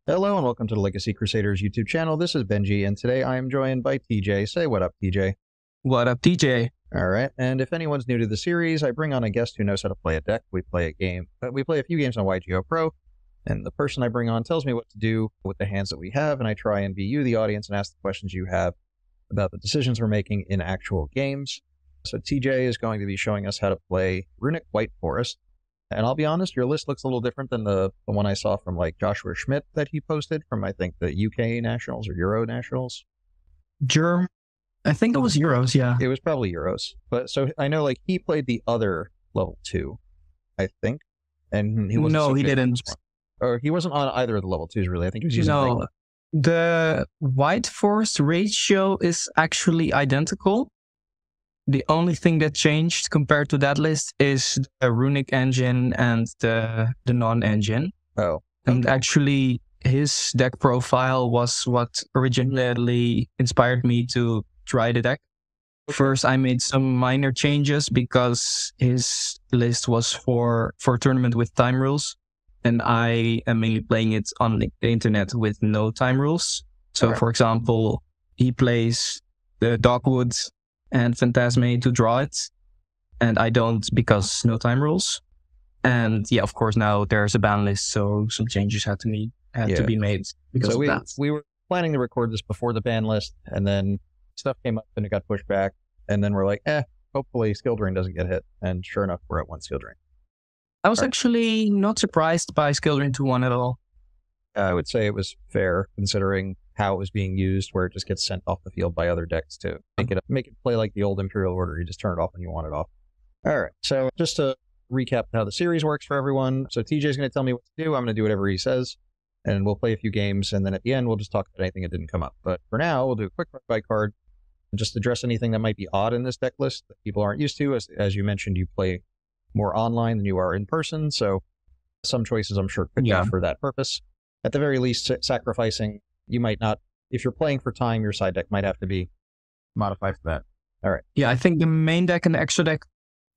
Hello and welcome to the Legacy Crusaders YouTube channel. This is Benji, and today I am joined by TJ. Say what up, TJ. What up, DJ? All right, and if anyone's new to the series, I bring on a guest who knows how to play a deck. We play a few games on YGOPRO, and the person I bring on tells me what to do with the hands that we have, and I try and be you, the audience, and ask the questions you have about the decisions we're making in actual games. So TJ is going to be showing us how to play Runick White Forest. And I'll be honest, your list looks a little different than the one I saw from like Joshua Schmidt that he posted from, I think, the UK Nationals or Euro Nationals. I think it was Euros, yeah. It was probably Euros. But so I know like he played the other level 2, I think. And he wasn't. No, he didn't. Or he wasn't on either of the level 2s, really. I think he was using Regular. The White Forest ratio is actually identical. The only thing that changed compared to that list is the Runick engine and the non-engine. Oh. And actually, his deck profile was what originally inspired me to try the deck. First, I made some minor changes because his list was for tournament with time rules. And I am mainly playing it on the internet with no time rules. So, For example, he plays the Dogwood and Phantasme to draw it, and I don't because no time rules. And yeah, of course now there's a ban list, so some changes had to be made because of that. We were planning to record this before the ban list, and then stuff came up and it got pushed back, and then we're like, hopefully skill drain doesn't get hit, and sure enough, we're at 1 skill drain. I was actually not surprised by skill drain to 1 at all. I would say it was fair considering how it was being used, where it just gets sent off the field by other decks to make it play like the old Imperial Order. You just turn it off when you want it off. All right, so just to recap how the series works for everyone. So TJ's going to tell me what to do. I'm going to do whatever he says, and we'll play a few games, and then at the end, we'll just talk about anything that didn't come up. But for now, we'll do a quick card by card and just address anything that might be odd in this deck list that people aren't used to. As you mentioned, you play more online than you are in person, so some choices I'm sure could be for that purpose. At the very least, sacrificing, you might not, if you're playing for time, your side deck might have to be modified for that. All right. Yeah, I think the main deck and the extra deck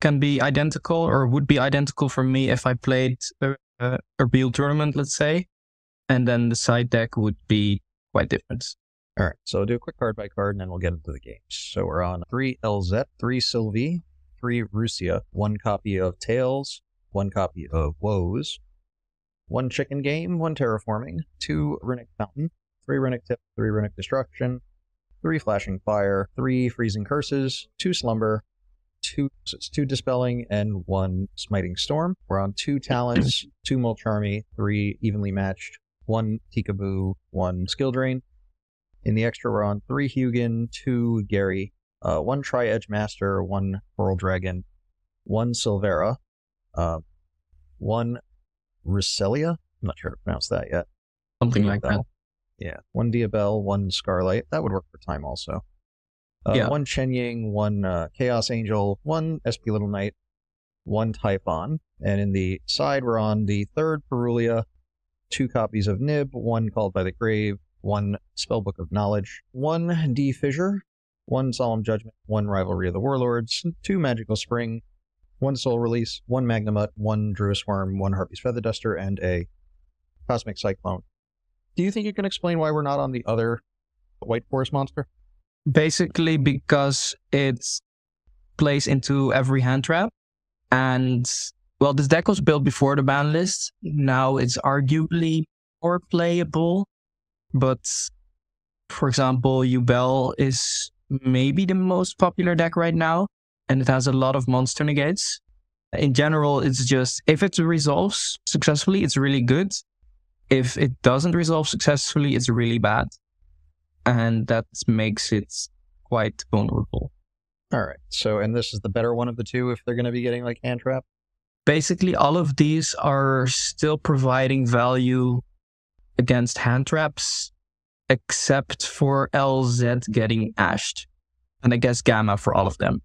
can be identical, or would be identical for me if I played a real tournament, let's say, and then the side deck would be quite different. All right, so I'll do a quick card by card, and then we'll get into the games. So we're on 3 LZ, 3 Sylvie, 3 Russia, 1 copy of Tales, 1 copy of Woes, 1 Chicken Game, 1 Terraforming, 2 Runick Fountain, 3 Runick Tip, 3 Runick Destruction, 3 Flashing Fire, 3 Freezing Curses, 2 Slumber, 2 Dispelling, and 1 Smiting Storm. We're on 2 Talents, 2 Mulcharmy, 3 Evenly Matched, 1 Peekaboo, 1 Skill Drain. In the extra, we're on 3 Hugin, 2 Gary, 1 Tri-Edge Master, 1 Coral Dragon, 1 Silvera, 1 Russellia. I'm not sure how to pronounce that yet. Something like that. Yeah. 1 Diabelle, 1 Scarlight. That would work for time also. 1 Chenying, 1 Chaos Angel, 1 SP Little Knight, 1 Typhon. And in the side, we're on the 3rd Perulia, 2 copies of Nib, 1 Called by the Grave, 1 Spellbook of Knowledge, 1 D Fissure, 1 Solemn Judgment, 1 Rivalry of the Warlords, 2 Magical Spring, 1 Soul Release, 1 Magnamut, 1 Druis Worm, 1 Harpy's Feather Duster, and a Cosmic Cyclone. Do you think you can explain why we're not on the other White Forest monster? Basically because it plays into every hand trap. And, well, this deck was built before the ban list. Now it's arguably more playable. But, for example, Yubel is maybe the most popular deck right now. And it has a lot of monster negates. In general, it's just, if it resolves successfully, it's really good. If it doesn't resolve successfully, it's really bad. And that makes it quite vulnerable. All right. So, and this is the better one of the two if they're going to be getting like hand trap? Basically, all of these are still providing value against hand traps, except for LZ getting ashed. And I guess Gamma for all of them.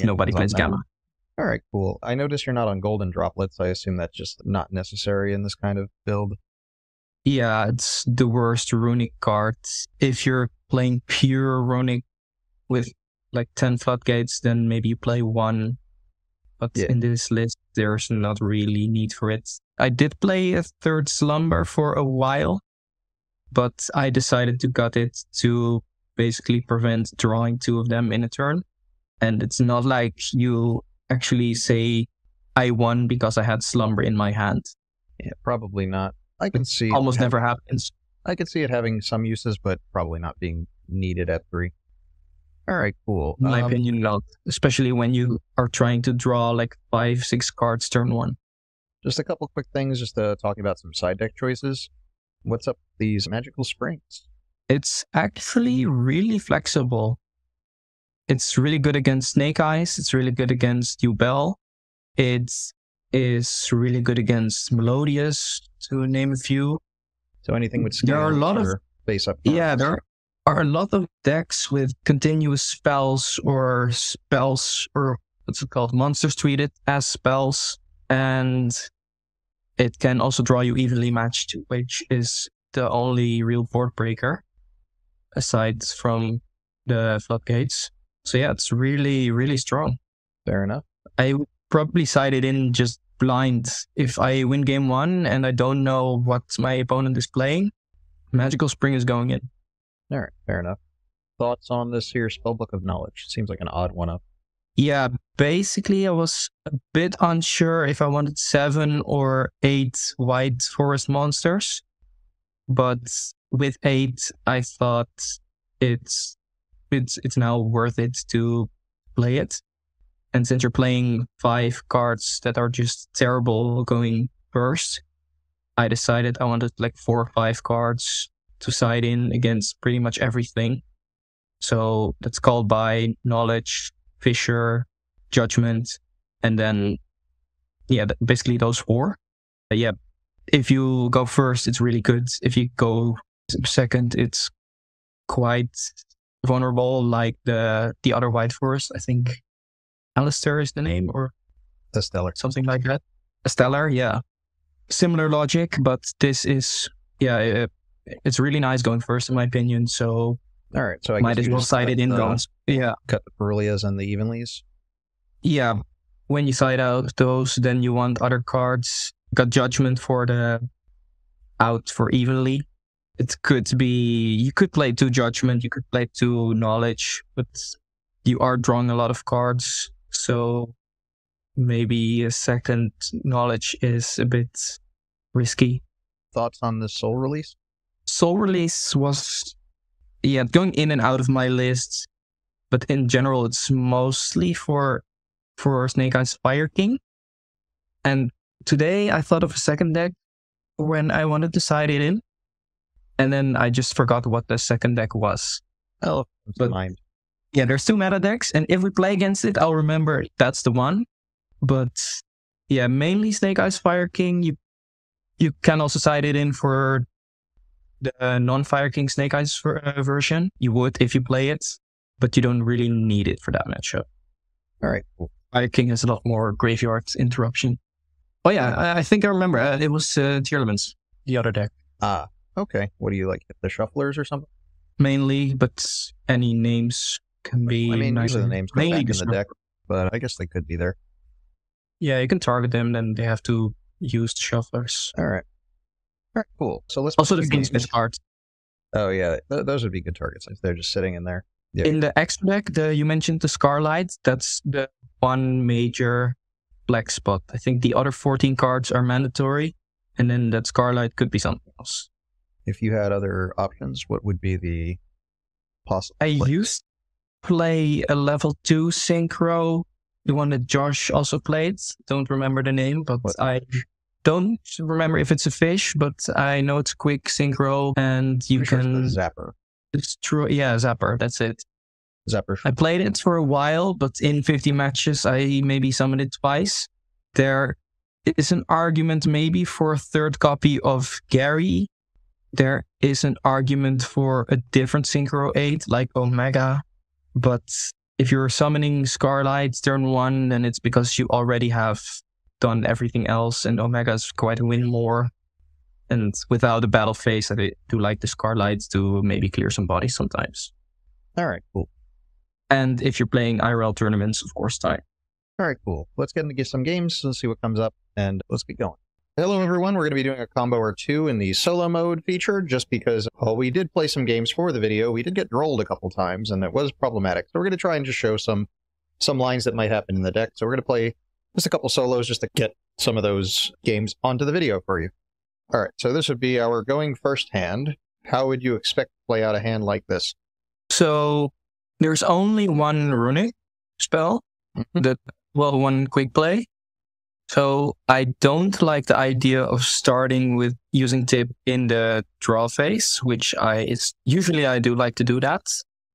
Nobody plays Gamma. All right, cool. I notice you're not on Golden Droplets. I assume that's just not necessary in this kind of build. Yeah, it's the worst Runick cards. If you're playing pure Runick with like 10 floodgates, then maybe you play 1. But in this list, there's not really need for it. I did play a 3rd Slumber for a while, but I decided to gut it to basically prevent drawing 2 of them in a turn. And it's not like you actually say, I won because I had Slumber in my hand. Yeah, probably not. I can see Almost never happens. I could see it having some uses, but probably not being needed at 3. All right, cool. In my opinion, not. Especially when you are trying to draw like 5-6 cards turn 1. Just a couple quick things, just talking about some side deck choices. What's up with these magical springs? It's actually really flexible. It's really good against Snake Eyes. It's really good against Yubel. It is really good against Melodious, to name a few. So anything with scales There are a lot of face up. Yeah, there are a lot of decks with continuous spells or what's it called? Monsters treated as spells, and it can also draw you evenly matched, which is the only real board breaker aside from the floodgates. So yeah, it's really, really strong. Fair enough. I would probably side it in just blind. If I win game 1 and I don't know what my opponent is playing, Magical Spring is going in. All right, fair enough. Thoughts on this here Spellbook of Knowledge? Seems like an odd one up. Yeah, basically I was a bit unsure if I wanted 7 or 8 white forest monsters, but with 8 I thought it's now worth it to play it. And since you're playing 5 cards that are just terrible going first, I decided I wanted like 4 or 5 cards to side in against pretty much everything. So that's called by Knowledge, Fissure, Judgment, and then basically those 4. If you go first, it's really good. If you go second, it's quite vulnerable, like the other white forest. I think Alistair is the name, or Stellar, something like that. A Stellar, yeah. Similar logic, but this is it's really nice going first in my opinion. So all right, so I might as well side it in those. Yeah, cut the Perulias and the Evenlies. Yeah, when you side out those, then you want other cards. Got Judgment for the out for Evenly. It could be you could play 2 Judgment, you could play 2 Knowledge, but you are drawing a lot of cards, so maybe a second Knowledge is a bit risky. Thoughts on the Soul Release? Soul Release was going in and out of my list, but in general it's mostly for Snake Eyes Fire King. And today I thought of a second deck when I wanted to side it in, and then I just forgot what the second deck was. Oh, but mind. Yeah, there's 2 meta decks, and if we play against it, I'll remember that's the one. But yeah, mainly Snake Eyes Fire King. You can also side it in for the non-Fire King Snake Eyes version. You would if you play it, but you don't really need it for that matchup. All right, cool. Fire King has a lot more graveyard interruption. Oh yeah, I think I remember. It was Tearlaments, the other deck. Ah, okay. What do you like? The Shufflers or something? Mainly, but any names can be. I mean, nice. usually the names come back in the deck, but I guess they could be there. Yeah, you can target them, then they have to use the Shufflers. All right, cool. So let's also the Fiendsmith cards. Oh yeah, those would be good targets if they're just sitting in there. Yeah. In the extra deck, you mentioned the Scarlight. That's the one major black spot. I think the other 14 cards are mandatory, and then that Scarlight could be something else. If you had other options, what would be the possible? I used to play a level 2 Synchro, the one that Josh also played. Don't remember the name, but I don't remember if it's a fish, but I know it's a quick Synchro, and you can... Zapper. It's true, yeah, Zapper, that's it. Zapper. I played it for a while, but in 50 matches, I maybe summoned it twice. There is an argument maybe for a third copy of Gary. There is an argument for a different Synchro 8, like Omega. But if you're summoning Scarlight turn 1, then it's because you already have done everything else, and Omega is quite a win more. And without a battle phase, I do like the Scarlights to maybe clear some bodies sometimes. All right, cool. And if you're playing IRL tournaments, of course, time. All right, cool. Let's get into some games and see what comes up, and let's get going. Hello everyone, we're going to be doing a combo or two in the solo mode feature, just because while we did play some games for the video, we did get rolled a couple times, and it was problematic. So we're going to try and just show some lines that might happen in the deck. So we're going to play just a couple solos just to get some of those games onto the video for you. Alright, so this would be our going first hand. How would you expect to play out a hand like this? So there's only one Runick spell, one quick play. So I don't like the idea of starting with using tip in the draw phase, which usually I do like to do that.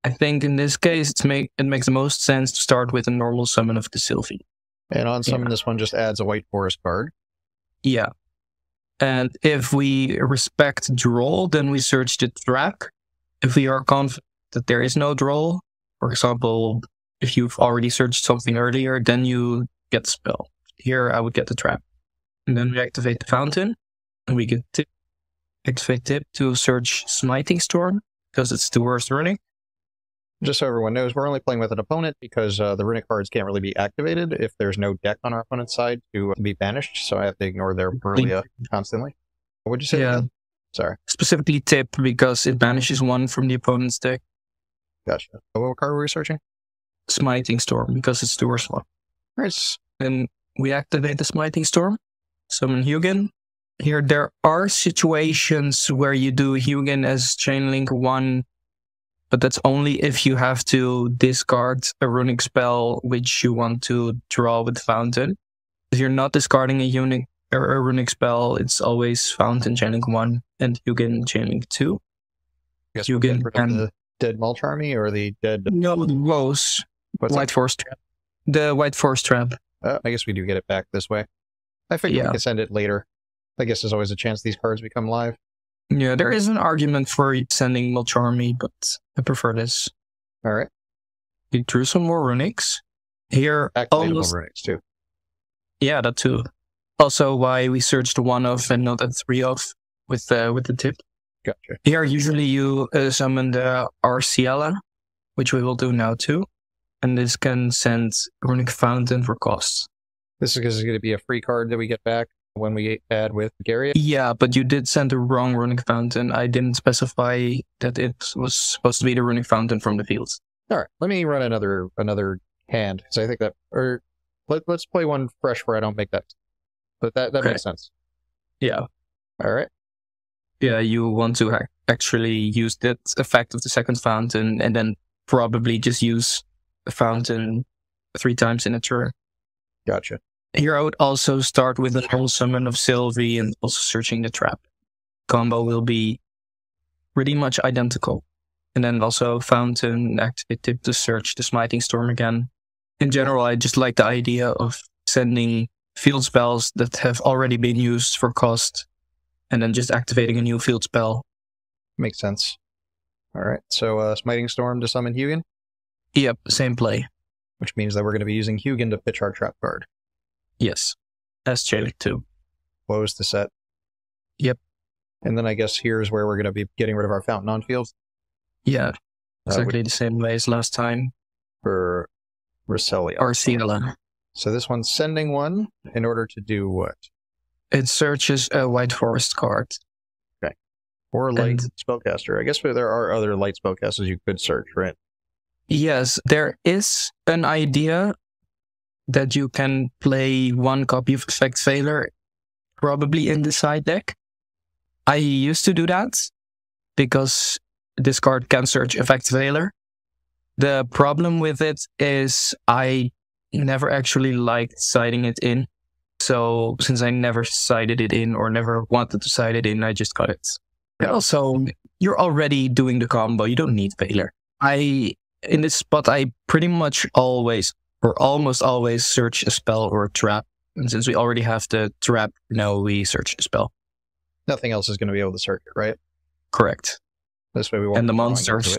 I think in this case it makes the most sense to start with a normal summon of the Sylvie. And on summon, this one just adds a white forest card. Yeah. And if we respect draw, then we search the trap. If we are confident that there is no draw, for example, if you've already searched something earlier, then you get the spell. Here I would get the trap. And then we activate the fountain, and we get tip. Activate tip to search Smiting Storm, because it's the worst Runick. Just so everyone knows, we're only playing with an opponent because the Runick cards can't really be activated if there's no deck on our opponent's side to be banished, so I have to ignore their Burlia constantly. What would you say? Yeah. Again? Sorry. Specifically tip, because it banishes one from the opponent's deck. Gotcha. What card were we searching? Smiting Storm, because it's the worst one. Nice. Then we activate the Smiting Storm, summon Hugin. Here there are situations where you do Hugin as Chainlink 1, but that's only if you have to discard a Runick spell which you want to draw with Fountain. If you're not discarding a Runick spell, it's always Fountain Chainlink 1 and Hugin Chainlink 2. Guess Hugin and the dead Mulch Army or the dead... No, Woes. White Force Trap. The White Force Trap. I guess we do get it back this way. I figured we could send it later. I guess there's always a chance these cards become live. Yeah, there is an argument for sending Mulch Army, but I prefer this. Alright. We drew some more Runicks. Here, activatable Runicks too. Yeah, that too. Also why we searched one of and not a three of with the tip. Gotcha. Here, usually you summon the Arciela, which we will do now too. And this can send Runick Fountain for costs. This is going to be a free card that we get back when we add with Garia? Yeah, but you did send the wrong Runick Fountain. I didn't specify that it was supposed to be the Runick Fountain from the field. Alright, let me run another hand, because I think that... Or let's play one fresh where I don't make that. But that makes sense. Yeah. Alright. Yeah, you want to actually use that effect of the second fountain, and then probably just use the fountain 3 times in a turn. Gotcha. Here I would also start with a whole summon of Sylvie and also searching the trap. Combo will be pretty much identical. And then also fountain, activate tip to search the Smiting Storm again. In general, I just like the idea of sending field spells that have already been used for cost, and then just activating a new field spell. Makes sense. Alright, so Smiting Storm to summon Hugin? Yep, same play. Which means that we're going to be using Hugin to pitch our trap card. Yes, as Chainlink 2. Woes to set. Yep. And then I guess here's where we're going to be getting rid of our fountain on field. Yeah, exactly the same way as last time. For Arciela. Arciela. So this one's sending one in order to do what? It searches a White Forest card. Okay. Or light spellcaster. I guess there are other light spellcasters you could search, right? Yes, there is an idea that you can play 1 copy of Effect Veiler probably in the side deck. I used to do that because this card can search Effect Veiler. The problem with it is I never actually liked siding it in. So since I never sided it in or never wanted to side it in, I just cut it. And also, you're already doing the combo. You don't need Veiler. In this spot, I pretty much always, or almost always, search a spell or a trap. And since we already have the trap, now we search the spell. Nothing else is going to be able to search it, right? Correct. This way we won't. And the monsters.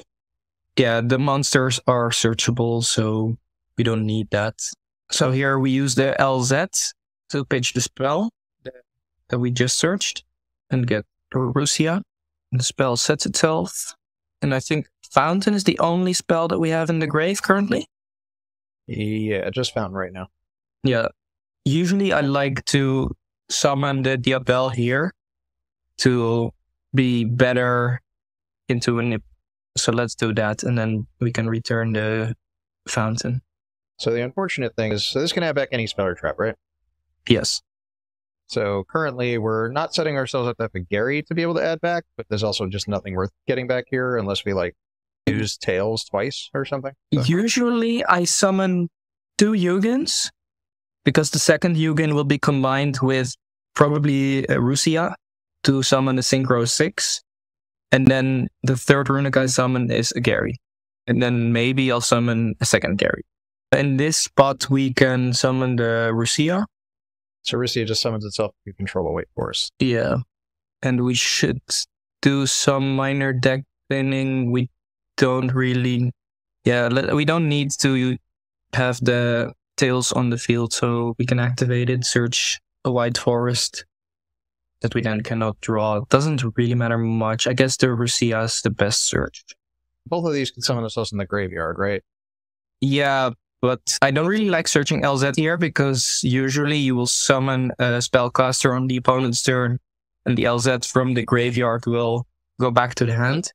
Yeah, the monsters are searchable, so we don't need that. So here we use the LZ to pitch the spell that we just searched and get Rusia. The spell sets itself. And I think Fountain is the only spell that we have in the grave currently. Yeah, just Fountain right now. Yeah. Usually I like to summon the Diabell here to be better into a nip. So let's do that, and then we can return the fountain. So the unfortunate thing is, so this can add back any spell or trap, right? Yes. So currently we're not setting ourselves up to have a Gary to be able to add back, but there's also just nothing worth getting back here unless we like use Tails twice or something. So. Usually I summon 2 Yugens, because the second Yugen will be combined with probably Rusia to summon a Synchro 6. And then the third Runick I summon is a Gary. And then maybe I'll summon a second Gary. In this spot, we can summon the Rusia. So Rusia just summons itself if you control a White Forest. Yeah. And we should do some minor deck cleaning. We don't really... Yeah, we don't need to have the Tails on the field, so we can activate it, search a White Forest that we then cannot draw. It doesn't really matter much. I guess the Rusia is the best search. Both of these can summon themselves in the graveyard, right? Yeah, but I don't really like searching LZ here, because usually you will summon a spellcaster on the opponent's turn, and the LZ from the graveyard will go back to the hand.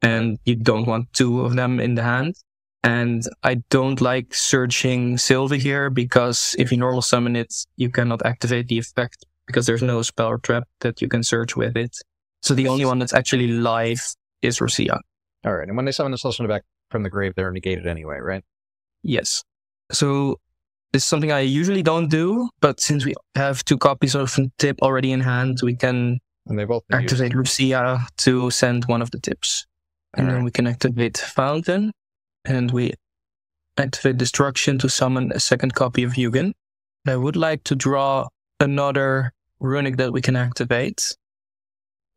And you don't want 2 of them in the hand. And I don't like searching Sylvie here, because if you normal summon it, you cannot activate the effect, because there's no spell or trap that you can search with it. So the only one that's actually live is Rusia. Alright, and when they summon themselves from the back from the grave, they're negated anyway, right? Yes. So this is something I usually don't do, but since we have 2 copies of Tip already in hand, we can and they both activate Rusia to send one of the tips. And then we can activate Fountain, and we activate Destruction to summon a second copy of Yugen. I would like to draw another Runick that we can activate.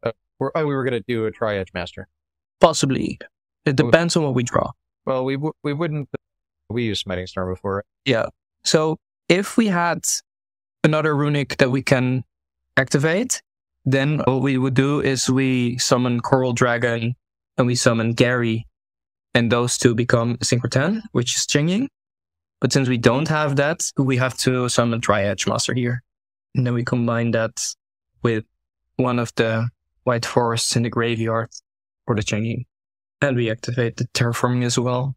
We were going to do a Tri-Edge Master. Possibly. It depends on what we draw. Well, we wouldn't... We used Smiting Storm before. Yeah. So if we had another Runick that we can activate, then what we would do is we summon Coral Dragon and we summon Gary, and those 2 become Synchro 10, which is Chengying. But since we don't have that, we have to summon Tri-Edge Master here. And then we combine that with one of the White Forests in the graveyard for the Chengying. And we activate the Terraforming as well.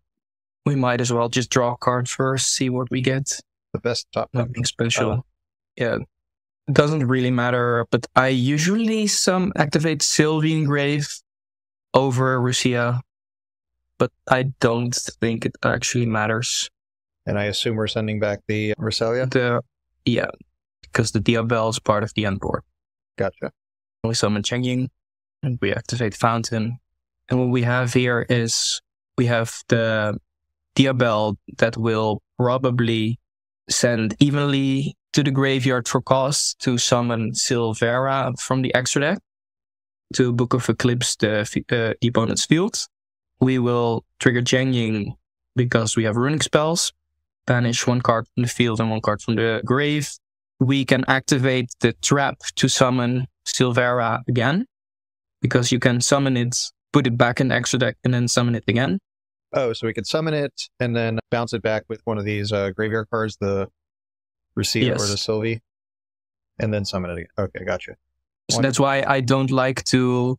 We might as well just draw a card first, see what we get. The best top. Nothing special. Yeah. It doesn't really matter, but I usually activate Sylvie in Grave over Rusia, but I don't think it actually matters. And I assume we're sending back the Rosalia? Yeah, because the Diabell is part of the end board. Gotcha. We summon Chengying, and we activate Fountain. And what we have here is we have the Diabell that will probably send evenly to the graveyard for cost to summon Silvera from the extra deck to Book of Eclipse the opponent's field. We will trigger Chengying because we have Runick spells, banish 1 card from the field and 1 card from the grave. We can activate the trap to summon Silvera again, because you can summon it, put it back in the extra deck, and then summon it again. Oh, so we could summon it and then bounce it back with one of these graveyard cards, the Rusia or the Sylvie, and then summon it again. Okay, gotcha. So that's why I don't like to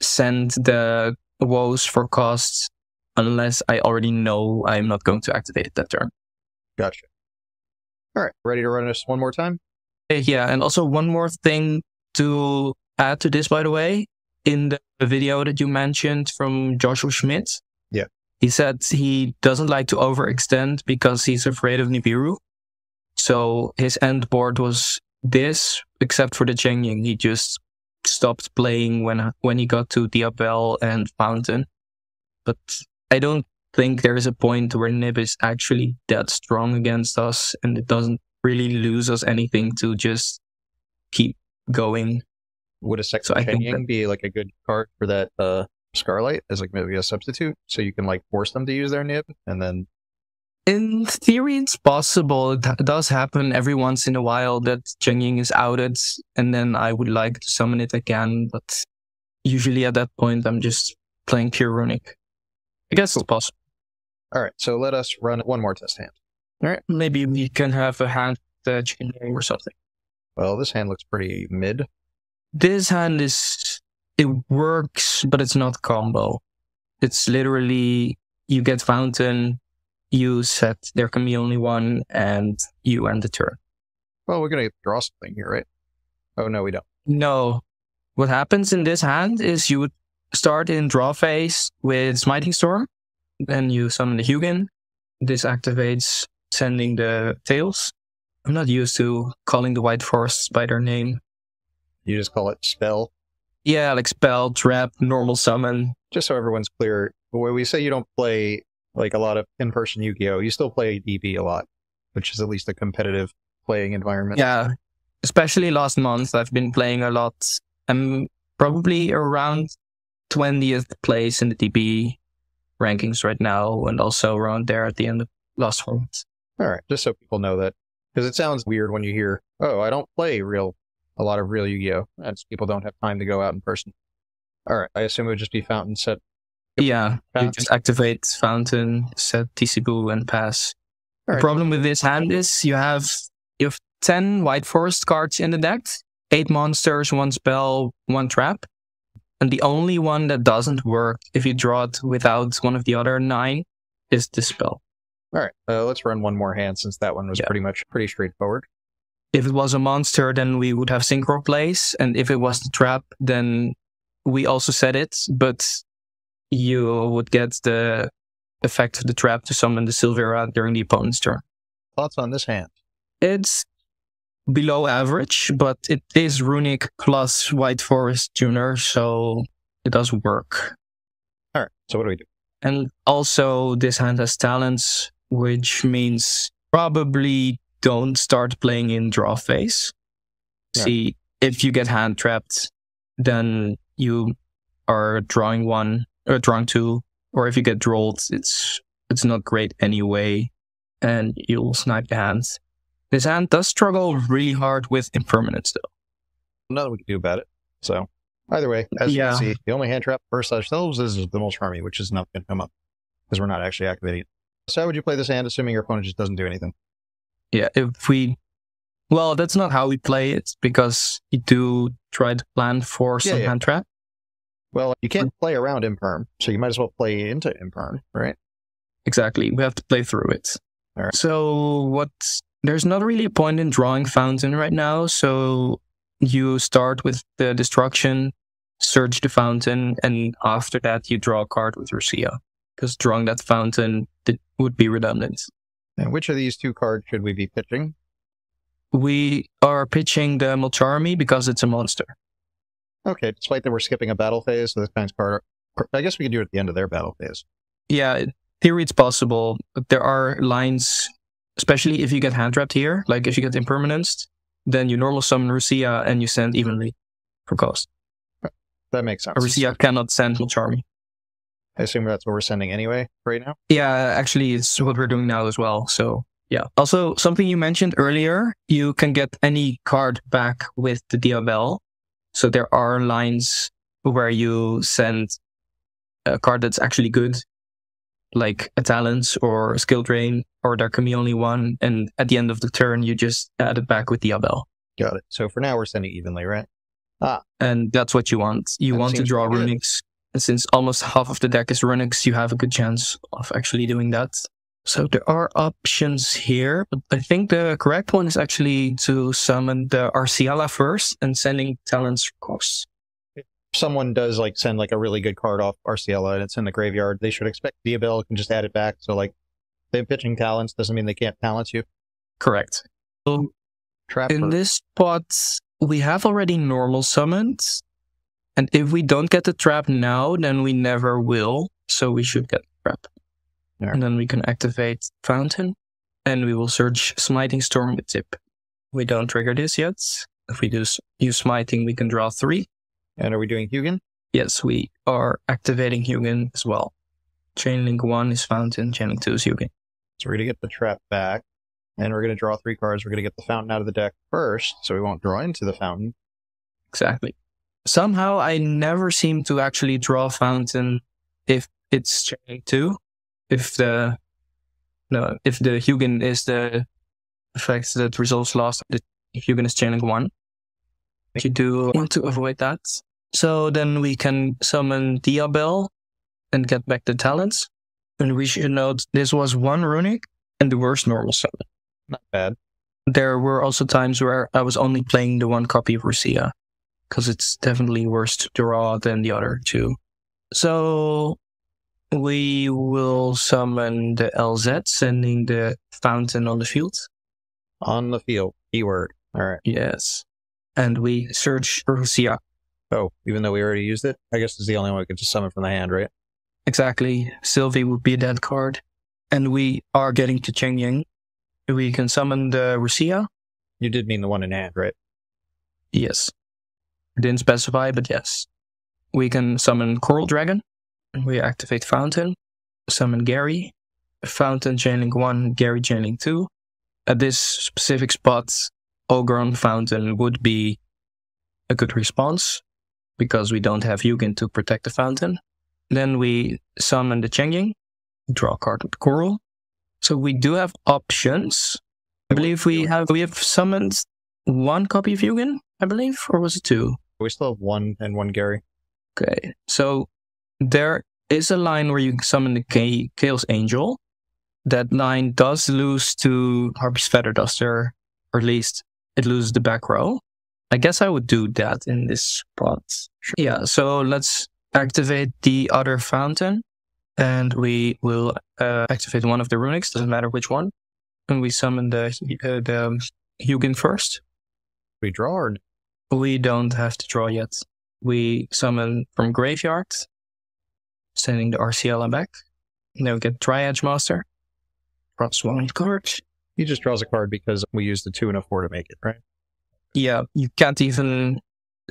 send the woes for costs unless I already know I'm not going to activate it that turn. Gotcha. All right, ready to run this one more time? Yeah, and also one more thing to add to this, by the way. In the video that you mentioned from Joshua Schmidt, he said he doesn't like to overextend because he's afraid of Nibiru. So his end board was this, except for the Chengying. He just stopped playing when he got to Diabell and Fountain. But I don't think there is a point where Nib is actually that strong against us, and it doesn't really lose us anything to just keep going. Would a second Chengying be like a good card for that Scarlight as like maybe a substitute, so you can like force them to use their Nib and then... In theory, it's possible. It does happen every once in a while that Chengying is outed, and then I would like to summon it again, but usually at that point I'm just playing pure Runick. I guess it's possible. Alright, so let us run one more test hand. Alright, maybe we can have a hand Chengying or something. Well, this hand looks pretty mid. This hand it works, but it's not combo. It's literally, you get Fountain, you set there can be only one, and you end the turn. Well, we're going to draw something here, right? Oh, no, we don't. No. What happens in this hand is you would start in draw phase with Smiting Storm, then you summon the Hugin. This activates sending the tails. I'm not used to calling the White Forests by their name. You just call it spell? Yeah, like spell, trap, normal summon. Just so everyone's clear, when we say you don't play like a lot of in-person Yu-Gi-Oh, you still play DB a lot, which is at least a competitive playing environment. Yeah, especially last month, I've been playing a lot. I'm probably around 20th place in the DB rankings right now, and also around there at the end of last month. All right, just so people know that, because it sounds weird when you hear, oh, I don't play a lot of real Yu-Gi-Oh, and people don't have time to go out in person. All right, I assume it would just be Fountain set. Yeah, you just activate Fountain, set TCBoo, and pass. The problem with this hand is you have 10 White Forest cards in the deck, 8 monsters, 1 spell, 1 trap. And the only one that doesn't work if you draw it without one of the other 9 is the spell. All right, let's run one more hand since that one was pretty straightforward. If it was a monster, then we would have Synchro Plays. And if it was the trap, then we also set it, but you would get the effect of the trap to summon the Silvera during the opponent's turn. Thoughts on this hand? It's below average, but it is Runick plus White Forest Tuner, so it does work. All right, so what do we do? And also, this hand has talents, which means probably don't start playing in draw phase. Yeah. See, if you get hand trapped, then you are drawing 1 or drawing 2, or if you get drolled, it's not great anyway, and you'll snipe the hands. This hand does struggle really hard with impermanence, though. Nothing we can do about it. So, either way, as you can see, the only hand trap versus ourselves is the most harmy, which is not going to come up, because we're not actually activating it. So how would you play this hand, assuming your opponent just doesn't do anything? Yeah, well, that's not how we play it, because you do try to plan for some hand trap. Well, you can't play around Imperm, so you might as well play into Imperm, right? Exactly. We have to play through it. All right. So there's not really a point in drawing Fountain right now, so you start with the Destruction, search the Fountain, and after that you draw a card with Rusia, because drawing that Fountain would be redundant. And which of these 2 cards should we be pitching? We are pitching the Mulcharmy because it's a monster. Okay, despite that we're skipping a battle phase, so this kind of card, I guess we can do it at the end of their battle phase. Yeah, in theory it's possible, but there are lines, especially if you get hand trapped here, like if you get impermanence, then you normal summon Rusia and you send evenly for cost. That makes sense. Rusia cannot send Mulcharmy. I assume that's what we're sending anyway, right now? Yeah, actually it's what we're doing now as well, so yeah. Also, something you mentioned earlier, you can get any card back with the Diabel. So there are lines where you send a card that's actually good, like a Talents or a Skill Drain, or there can be only one, and at the end of the turn, you just add it back with Diabel. Got it. So for now, we're sending evenly, right? And that's what you want. You want to draw Runicks. And since almost half of the deck is Runicks, you have a good chance of actually doing that. So there are options here, but I think the correct one is actually to summon the Arciala first and sending Talents for costs. If someone does send a really good card off Arciala and it's in the graveyard, they should expect Diabel can just add it back. So them pitching Talents doesn't mean they can't Talents you. Correct. So in this spot, we have already normal summoned. And if we don't get the trap now, then we never will. So we should get the trap. Yeah. And then we can activate Fountain. And we will search Smiting Storm with Tip. We don't trigger this yet. If we use Smiting, we can draw 3. And are we doing Hugin? Yes, we are activating Hugin as well. Chainlink 1 is Fountain, Chainlink 2 is Hugin. So we're going to get the trap back. And we're going to draw 3 cards. We're going to get the Fountain out of the deck first, so we won't draw into the Fountain. Exactly. Somehow I never seem to actually draw Fountain if it's Chainlink 2. If the Hugin is the effect that resolves last, Hugin is chaining 1. You do want to avoid that. So then we can summon Diabel and get back the talents. And we should note this was 1 Runick and the worst normal summon. Not bad. There were also times where I was only playing the 1 copy of Rusia, because it's definitely worse to draw than the other 2. So we will summon the LZ, sending the fountain on the field. On the field, keyword. All right. Yes. And we search Rusia. Oh, even though we already used it? I guess it's the only one we could just summon from the hand, right? Exactly. Sylvie would be a dead card. And we are getting to Cheng Ying. We can summon the Rusia. You did mean the one in hand, right? Yes. I didn't specify, but yes. We can summon Coral Dragon. We activate Fountain. Summon Gary. Fountain chaining 1, Gary chaining 2. At this specific spot, Ogron Fountain would be a good response, because we don't have Hugin to protect the Fountain. Then we summon the Cheng Ying. Draw a card with Coral. So we do have options. I believe we have summoned 1 copy of Hugin, I believe, or was it 2? We still have 1 and 1 Gary. Okay, so there is a line where you summon the Chaos Angel. That line does lose to Harpy's Feather Duster, or at least it loses the back row. I guess I would do that in this spot. Sure. Yeah, so let's activate the other fountain. And we will activate 1 of the Runicks, doesn't matter which one. And we summon the Hugin first. We draw or? We don't have to draw yet. We summon from Graveyard, sending the Arciela back. Then we get Triage Master. Drops 1 card. He just draws a card because we used the 2 and a 4 to make it, right? Yeah, you can't even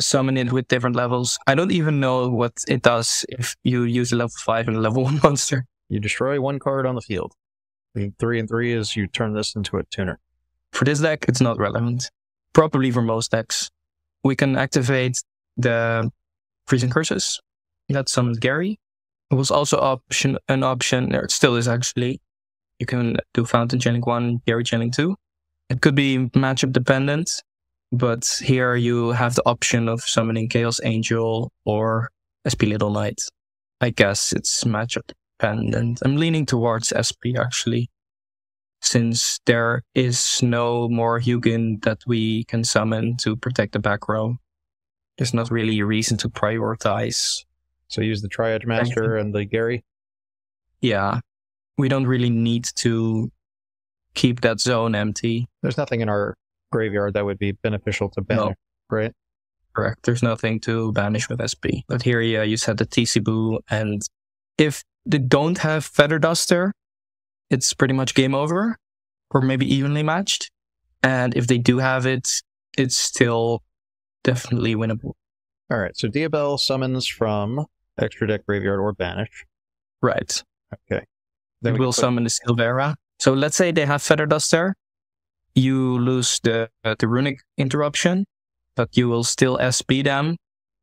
summon it with different levels. I don't even know what it does if you use a level 5 and a level 1 monster. You destroy 1 card on the field. The 3 and 3 is you turn this into a tuner. For this deck, it's not relevant. Probably for most decks. We can activate the Freezing Curses. That summons Gary. It was also an option, there it still is actually. You can do Fountain chaining 1, Gary chaining 2. It could be matchup dependent, but here you have the option of summoning Chaos Angel or SP Little Knight. I guess it's matchup dependent. I'm leaning towards SP actually, since there is no more Hugin that we can summon to protect the back row. There's not really a reason to prioritize. So use the Triage Master and the Gary? Yeah. We don't really need to keep that zone empty. There's nothing in our graveyard that would be beneficial to banish, right? Correct. There's nothing to banish with SP. But here, yeah, you said the TCBoo, and if they don't have Feather Duster, it's pretty much game over, or maybe evenly matched. And if they do have it, it's still definitely winnable. All right, so Diabel summons from extra deck graveyard or banish. Right. Okay. Then we'll summon the Silvera. So let's say they have Feather Duster. You lose the Runick interruption, but you will still SP them.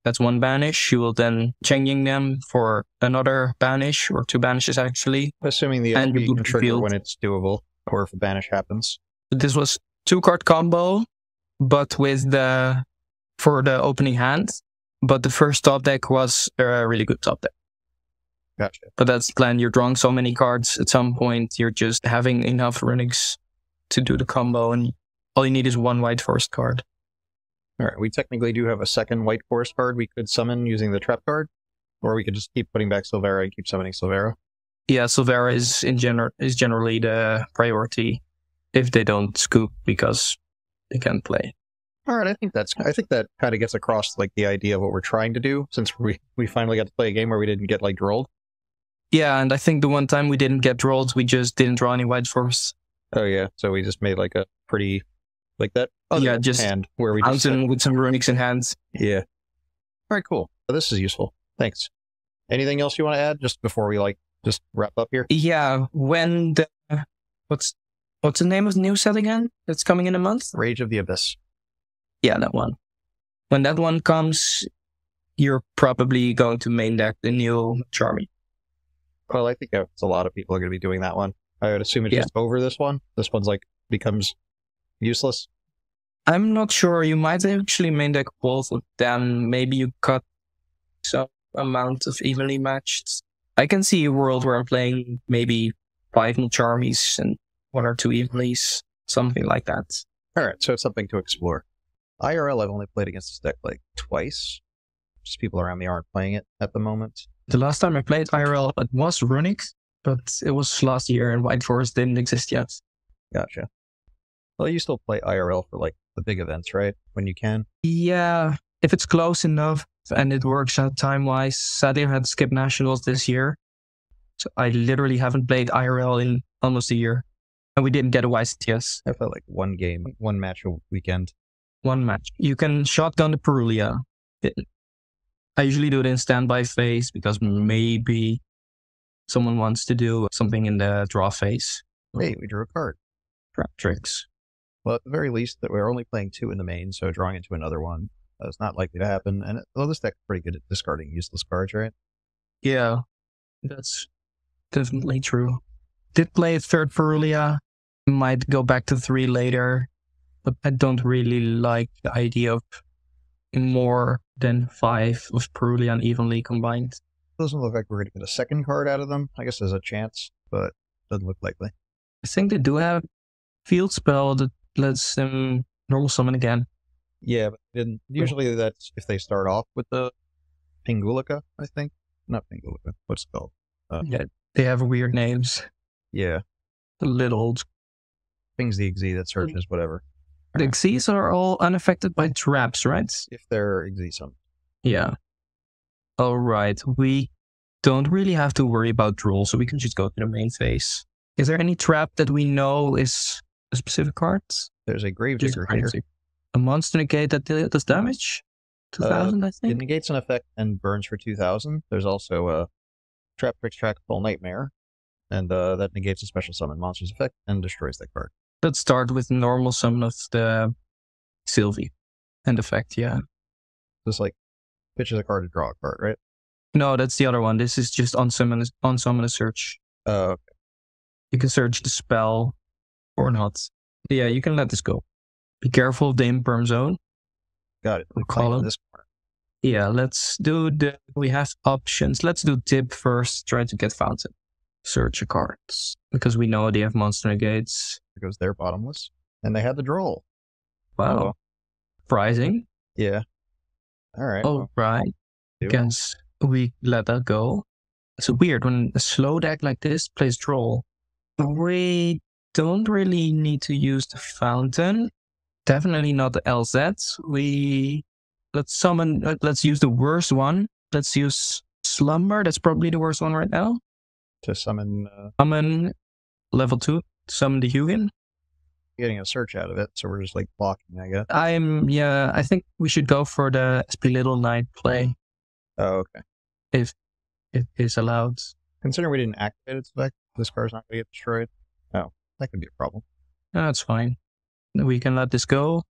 That's 1 banish. You will then Cheng Ying them for another banish, or 2 banishes actually. Assuming the SP can trigger when it's doable, or if a banish happens. This was 2-card combo, but for the opening hand. But the first top deck was a really good top deck. Gotcha. But that's the plan. You're drawing so many cards. At some point, you're just having enough Runicks to do the combo, and all you need is 1 White Forest card. All right, we technically do have a 2nd White Forest card we could summon using the trap card, or we could just keep putting back Silvera and keep summoning Silvera. Yeah, Silvera is generally the priority if they don't scoop because they can't play. All right, I think that kind of gets across like the idea of what we're trying to do, since we finally got to play a game where we didn't get like drolled. Yeah, and I think the one time we didn't get drolled, we just didn't draw any White Forest. Oh yeah, so we just made like a pretty like that. Just hand where we just with some Runicks in hands. Yeah. All right, cool. Well, this is useful. Thanks. Anything else you want to add just before we just wrap up here? Yeah, when the what's the name of the new set again? That's coming in a month. Rage of the Abyss. Yeah, that one. When that one comes, you're probably going to main deck the new Charmy. Well, I think a lot of people are going to be doing that one. I would assume it's just over this one. This one's becomes useless. I'm not sure. You might actually main deck both of them. Maybe you cut some amount of evenly matched. I can see a world where I'm playing maybe 5 Charmies and 1 or 2 evenlies, something like that. Alright, so it's something to explore. IRL, I've only played against this deck like twice. Just people around me aren't playing it at the moment. The last time I played IRL, it was Runick, but it was last year and White Forest didn't exist yet. Gotcha. Well, you still play IRL for like the big events, right? When you can? Yeah, if it's close enough and it works out time-wise. Sadly, I had to skip Nationals this year. So I literally haven't played IRL in almost a year. And we didn't get a YCTS. I played like one game, one match a weekend. One match. You can shotgun the Perulia. I usually do it in standby phase because maybe someone wants to do something in the draw phase. Hey, we drew a card. Trap tricks. Well, at the very least, that we're only playing 2 in the main, so drawing into another one is not likely to happen. And this deck's pretty good at discarding useless cards, right? Yeah, that's definitely true. Did play a third Perulia. Might go back to 3 later, but I don't really like the idea of more than 5 of Perulia unevenly combined. Doesn't look like we're going to get a second card out of them. I guess there's a chance, but doesn't look likely. I think they do have field spell that lets them normal summon again. Yeah, but usually that's if they start off with the Pingulika, I think. Not Pingulika. What's it called? Yeah, they have weird names. Yeah. The little Ping's the Xyz that searches whatever. The Xyz are all unaffected by traps, right? If they're Xyz summoned. Yeah. Alright, we don't really have to worry about draw, so we can just go to the main phase. Is there any trap that we know is a specific card? There's a Gravedigger here. A monster negate that does damage? 2000, I think? It negates an effect and burns for 2000. There's also a Trap Tricks Trackable Nightmare, and that negates a special summon monster's effect and destroys that card. Let's start with normal summon of the Sylvie. End effect, yeah. Just like pitches a card to draw a card, right? No, that's the other one. This is just unsummon a search. Oh, okay. You can search the spell or not. Yeah, you can let this go. Be careful of the imperm zone. Got it. We'll call it. This corner. Yeah, let's do we have options. Let's do tip first. Try to get fountain. Search a cards. Because we know they have monster negates. Because they're bottomless. And they had the draw. Wow. Surprising. Yeah. Alright. Alright. Guess we let that go. It's weird when a slow deck like this plays draw. We don't really need to use the fountain. Definitely not the LZ. Let's use the worst one. Let's use Slumber. That's probably the worst one right now. To summon... Summon level 2. Summon the Hugin. Getting a search out of it, so we're just like blocking, I guess. I think we should go for the SP Little Knight play. Oh, okay. If it is allowed. Considering we didn't activate its effect, this card's not going to get destroyed. Oh, that could be a problem. No, that's fine. We can let this go.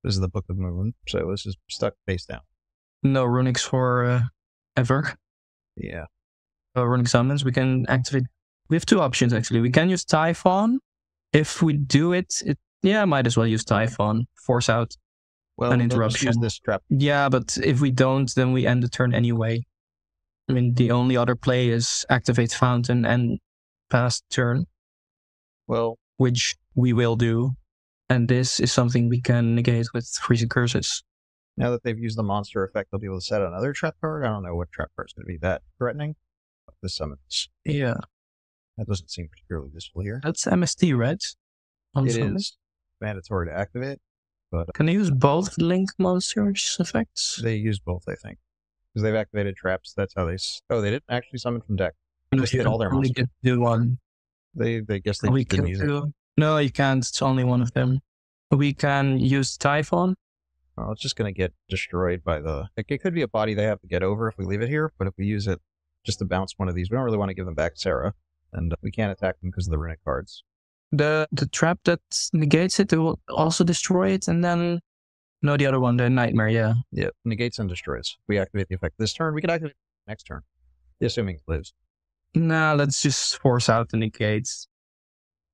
This is the Book of Moon, so this is stuck face down. No Runicks for ever. Yeah. Runick summons, we can activate. We have 2 options actually. We can use Typhon. If we do it, might as well use Typhon. Force out an interruption. Use this trap. Yeah, but if we don't, then we end the turn anyway. I mean, the only other play is activate Fountain and pass turn. Well, which we will do. And this is something we can negate with freezing curses. Now that they've used the monster effect, they'll be able to set another trap card. I don't know what trap card is going to be that threatening. The summons. Yeah. That doesn't seem particularly useful here. That's MST, right? It is mandatory to activate, but... Can they use both Link monsters effects? They use both, I think. Because they've activated traps, that's how they... Oh, they didn't actually summon from deck. They just did all their monsters. Only do one. They guess they didn't use it. No, you can't. It's only one of them. We can use Typhon. Oh, it's just going to get destroyed by the... Like, it could be a body they have to get over if we leave it here, but if we use it just to bounce one of these, we don't really want to give them back Sarah. And we can't attack them because of the Runick cards. The trap that negates it will also destroy it, and then... No, the other one, the Nightmare, yeah. Yeah, negates and destroys. We activate the effect this turn, we can activate it next turn. Assuming it lives. Nah, let's just force out the negates.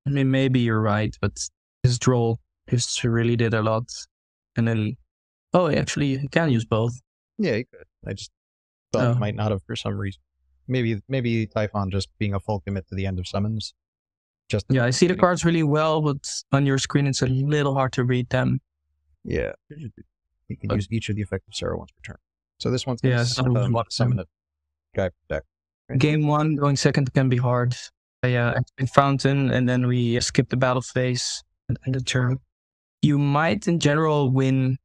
I mean, maybe you're right, but this draw Just really did a lot. And then, oh, actually, you can use both. Yeah, you could. I just thought it might not have for some reason. Maybe Typhon just being a full commit to the end of summons. Yeah, I see the cards really well, but on your screen it's a little hard to read them. Yeah, you can use each of the effective Sarah once per turn. So this one's summon a guy deck. Right? Game 1, going second can be hard. Activate Fountain, and then we skip the battle phase and end the turn. You might, in general, win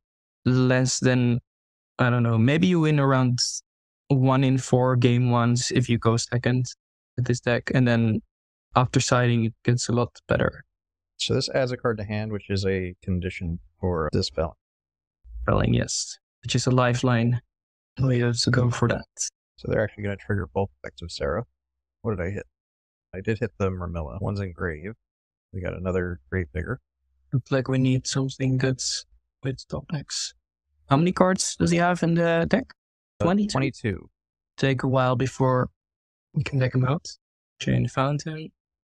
less than, I don't know, maybe you win around 1 in 4 game 1s if you go second with this deck, and then after siding it gets a lot better. So this adds a card to hand, which is a condition for Dispelling. Dispelling, yes, which is a lifeline. We have to go for that. So they're actually going to trigger both effects of Sarah. What did I hit? I did hit the Murmilla. One's in Grave. We got another Grave Digger. Looks like we need something good with top decks. How many cards does he have in the deck? 22. Take a while before we can deck him out. Chain Fountain.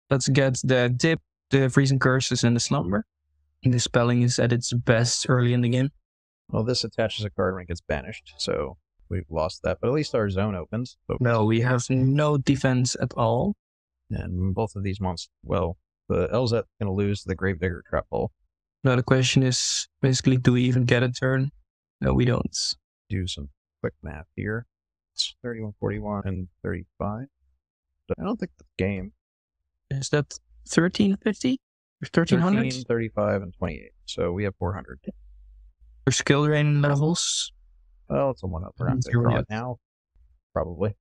Let's get the Dip, the Freezing Curses, and the Slumber. And the Dispelling is at its best early in the game. Well, this attaches a card when it gets banished, so we've lost that. But at least our zone opens. No, we have no defense at all. And both of these monsters, well, the LZ going to lose the Gravedigger Trap Hole. Now the question is, basically, do we even get a turn? No, we don't. Do some quick math here. It's 31, 41, and 35. But I don't think the game. Is that 1350? Or 1300? 13, 35, and 28. So we have 400. For skill drain levels? Well, it's a 1-up. We're not going to draw it now. Probably.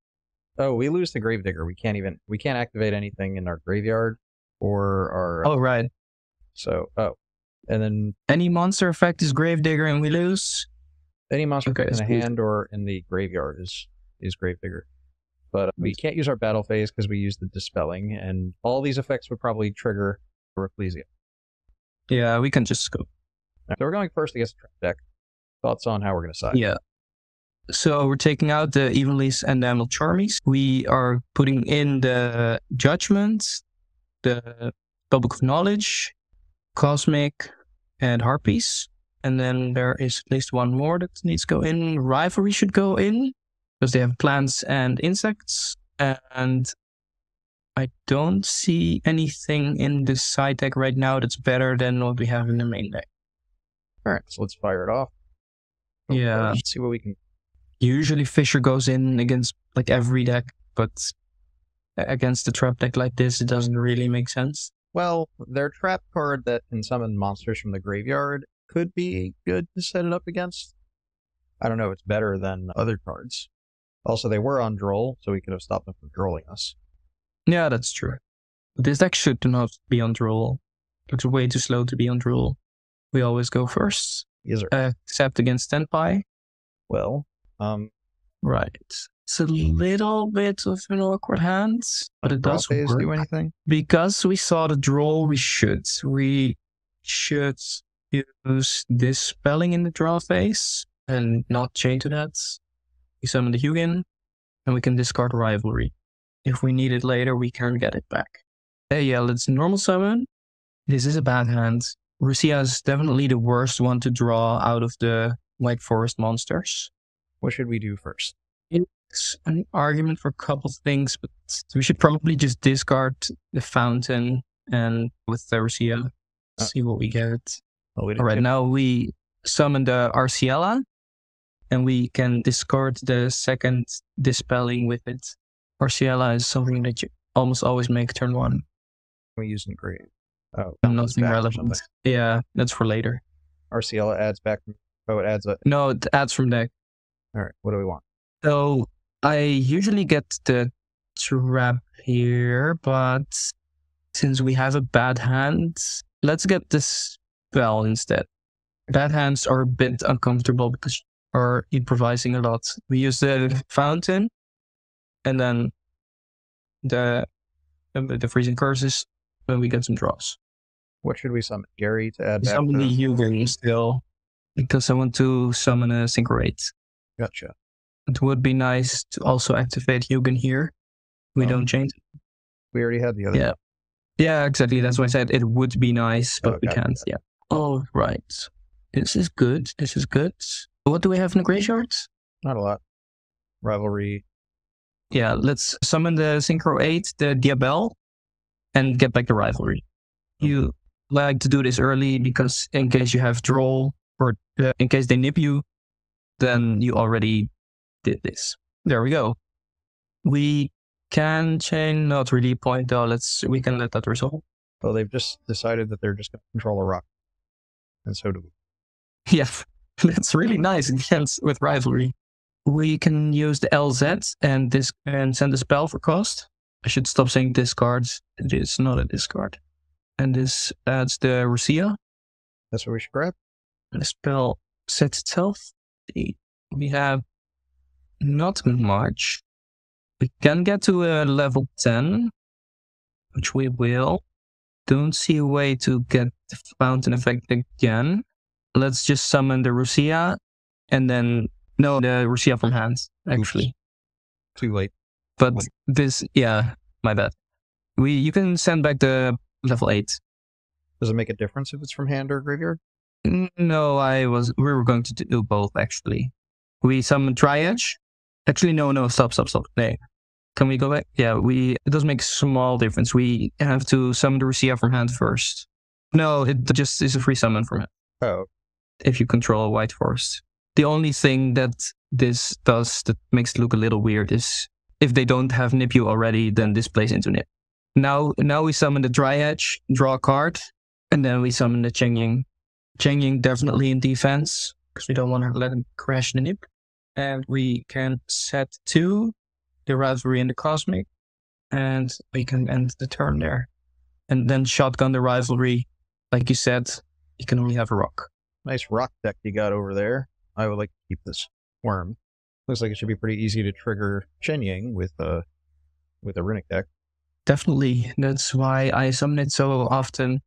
Oh, we lose the Gravedigger. We can't activate anything in our graveyard or our... Oh, right. So, and then... Any monster effect is Gravedigger and we lose? Any monster in the hand or in the graveyard is Gravedigger. But we can't use our battle phase because we use the Dispelling, and all these effects would probably trigger Ecclesia. Yeah, we can just go. So we're going first against the trap deck. Thoughts on how we're going to side? Yeah. So we're taking out the Evenleys and the Emerald Charmies. We are putting in the Judgment, the Public of Knowledge, Cosmic, and Harpies. And then there is at least one more that needs to go in. Rivalry should go in, because they have plants and insects. And I don't see anything in the side deck right now that's better than what we have in the main deck. Alright, so let's fire it off. Yeah. Let's see what we can... Usually Fisher goes in against like every deck, but against a trap deck like this, it doesn't really make sense. Well, their trap card that can summon monsters from the graveyard could be good to set it up against. I don't know, it's better than other cards. Also, they were on Droll, so we could have stopped them from drolling us. Yeah, that's true. But this deck should not be on Droll. Looks way too slow to be on Droll. We always go first. Yes, sir. Except against Tenpai. Well, right. It's a little bit of an awkward hand, but it does work. Do anything? Because we saw the draw, we should use Dispelling in the draw phase and not chain to that. We summon the Hugin, and we can discard Rivalry. If we need it later, we can get it back. Yeah, let's normal summon. This is a bad hand. Rusia is definitely the worst one to draw out of the White Forest monsters. What should we do first? It's an argument for a couple things, but we should probably just discard the Fountain and with the Rusia, see what we get. Alright, now we summon the Arciela, and we can discard the second Dispelling with it. Arciela is something that you almost always make turn 1. We use in Grave. Oh, nothing relevant. Yeah, that's for later. Arciela adds back. Oh, it adds a... No, it adds from deck. Alright, what do we want? So, I usually get the trap here, but since we have a bad hand, let's get this spell instead. Bad hands are a bit uncomfortable because we're improvising a lot. We use the Fountain, and then the Freezing Curses when we get some draws. What should we summon? Gary to add back? Summon the Yugioh still, because I want to summon a Synchorate. Gotcha. It would be nice to also activate Hugin here. We don't change it. We already had the other. Yeah. Yeah, exactly. That's why I said it would be nice, but we can't. Yeah. All right. This is good. This is good. What do we have in the graveyard? Not a lot. Rivalry. Yeah, let's summon the Synchro 8, the Diabel, and get back the rivalry. You like to do this early because in case you have draw or in case they nip you, then you already did this. There we go. We can chain, not really point though. We can let that resolve. Well, they've just decided that they're just going to control a rock. And so do we. Yeah, that's really nice against with rivalry. We can use the LZ and send a spell for cost. I should stop saying discards. It is not a discard. And this adds the Rusia. That's what we should grab. And the spell sets itself. We have not much. We can get to a level 10, which we will. Don't see a way to get the fountain effect again. Let's just summon the Rusia and then no, the Rusia from hand, actually. Oops. Too late. But this, yeah, my bad. You can send back the level 8. Does it make a difference if it's from hand or graveyard? No, we were going to do both, actually. We summon Triage. Actually, no, stop. No. Can we go back? Yeah, it does make small difference. We have to summon the Rusia from hand first. No, it just is a free summon from hand. Oh. If you control a white forest. The only thing that this does that makes it look a little weird is if they don't have nip you already, then this plays into nip. Now we summon the Dryadge, draw a card, and then we summon the Chengying. Chengying definitely in defense, because we don't want to let him crash the nip. And we can set 2, the Rivalry and the Cosmic, and we can end the turn there. And then shotgun the Rivalry. Like you said, you can only have a rock. Nice rock deck you got over there. I would like to keep this worm. Looks like it should be pretty easy to trigger Shenyang with a Runick deck. Definitely. That's why I summon it so often.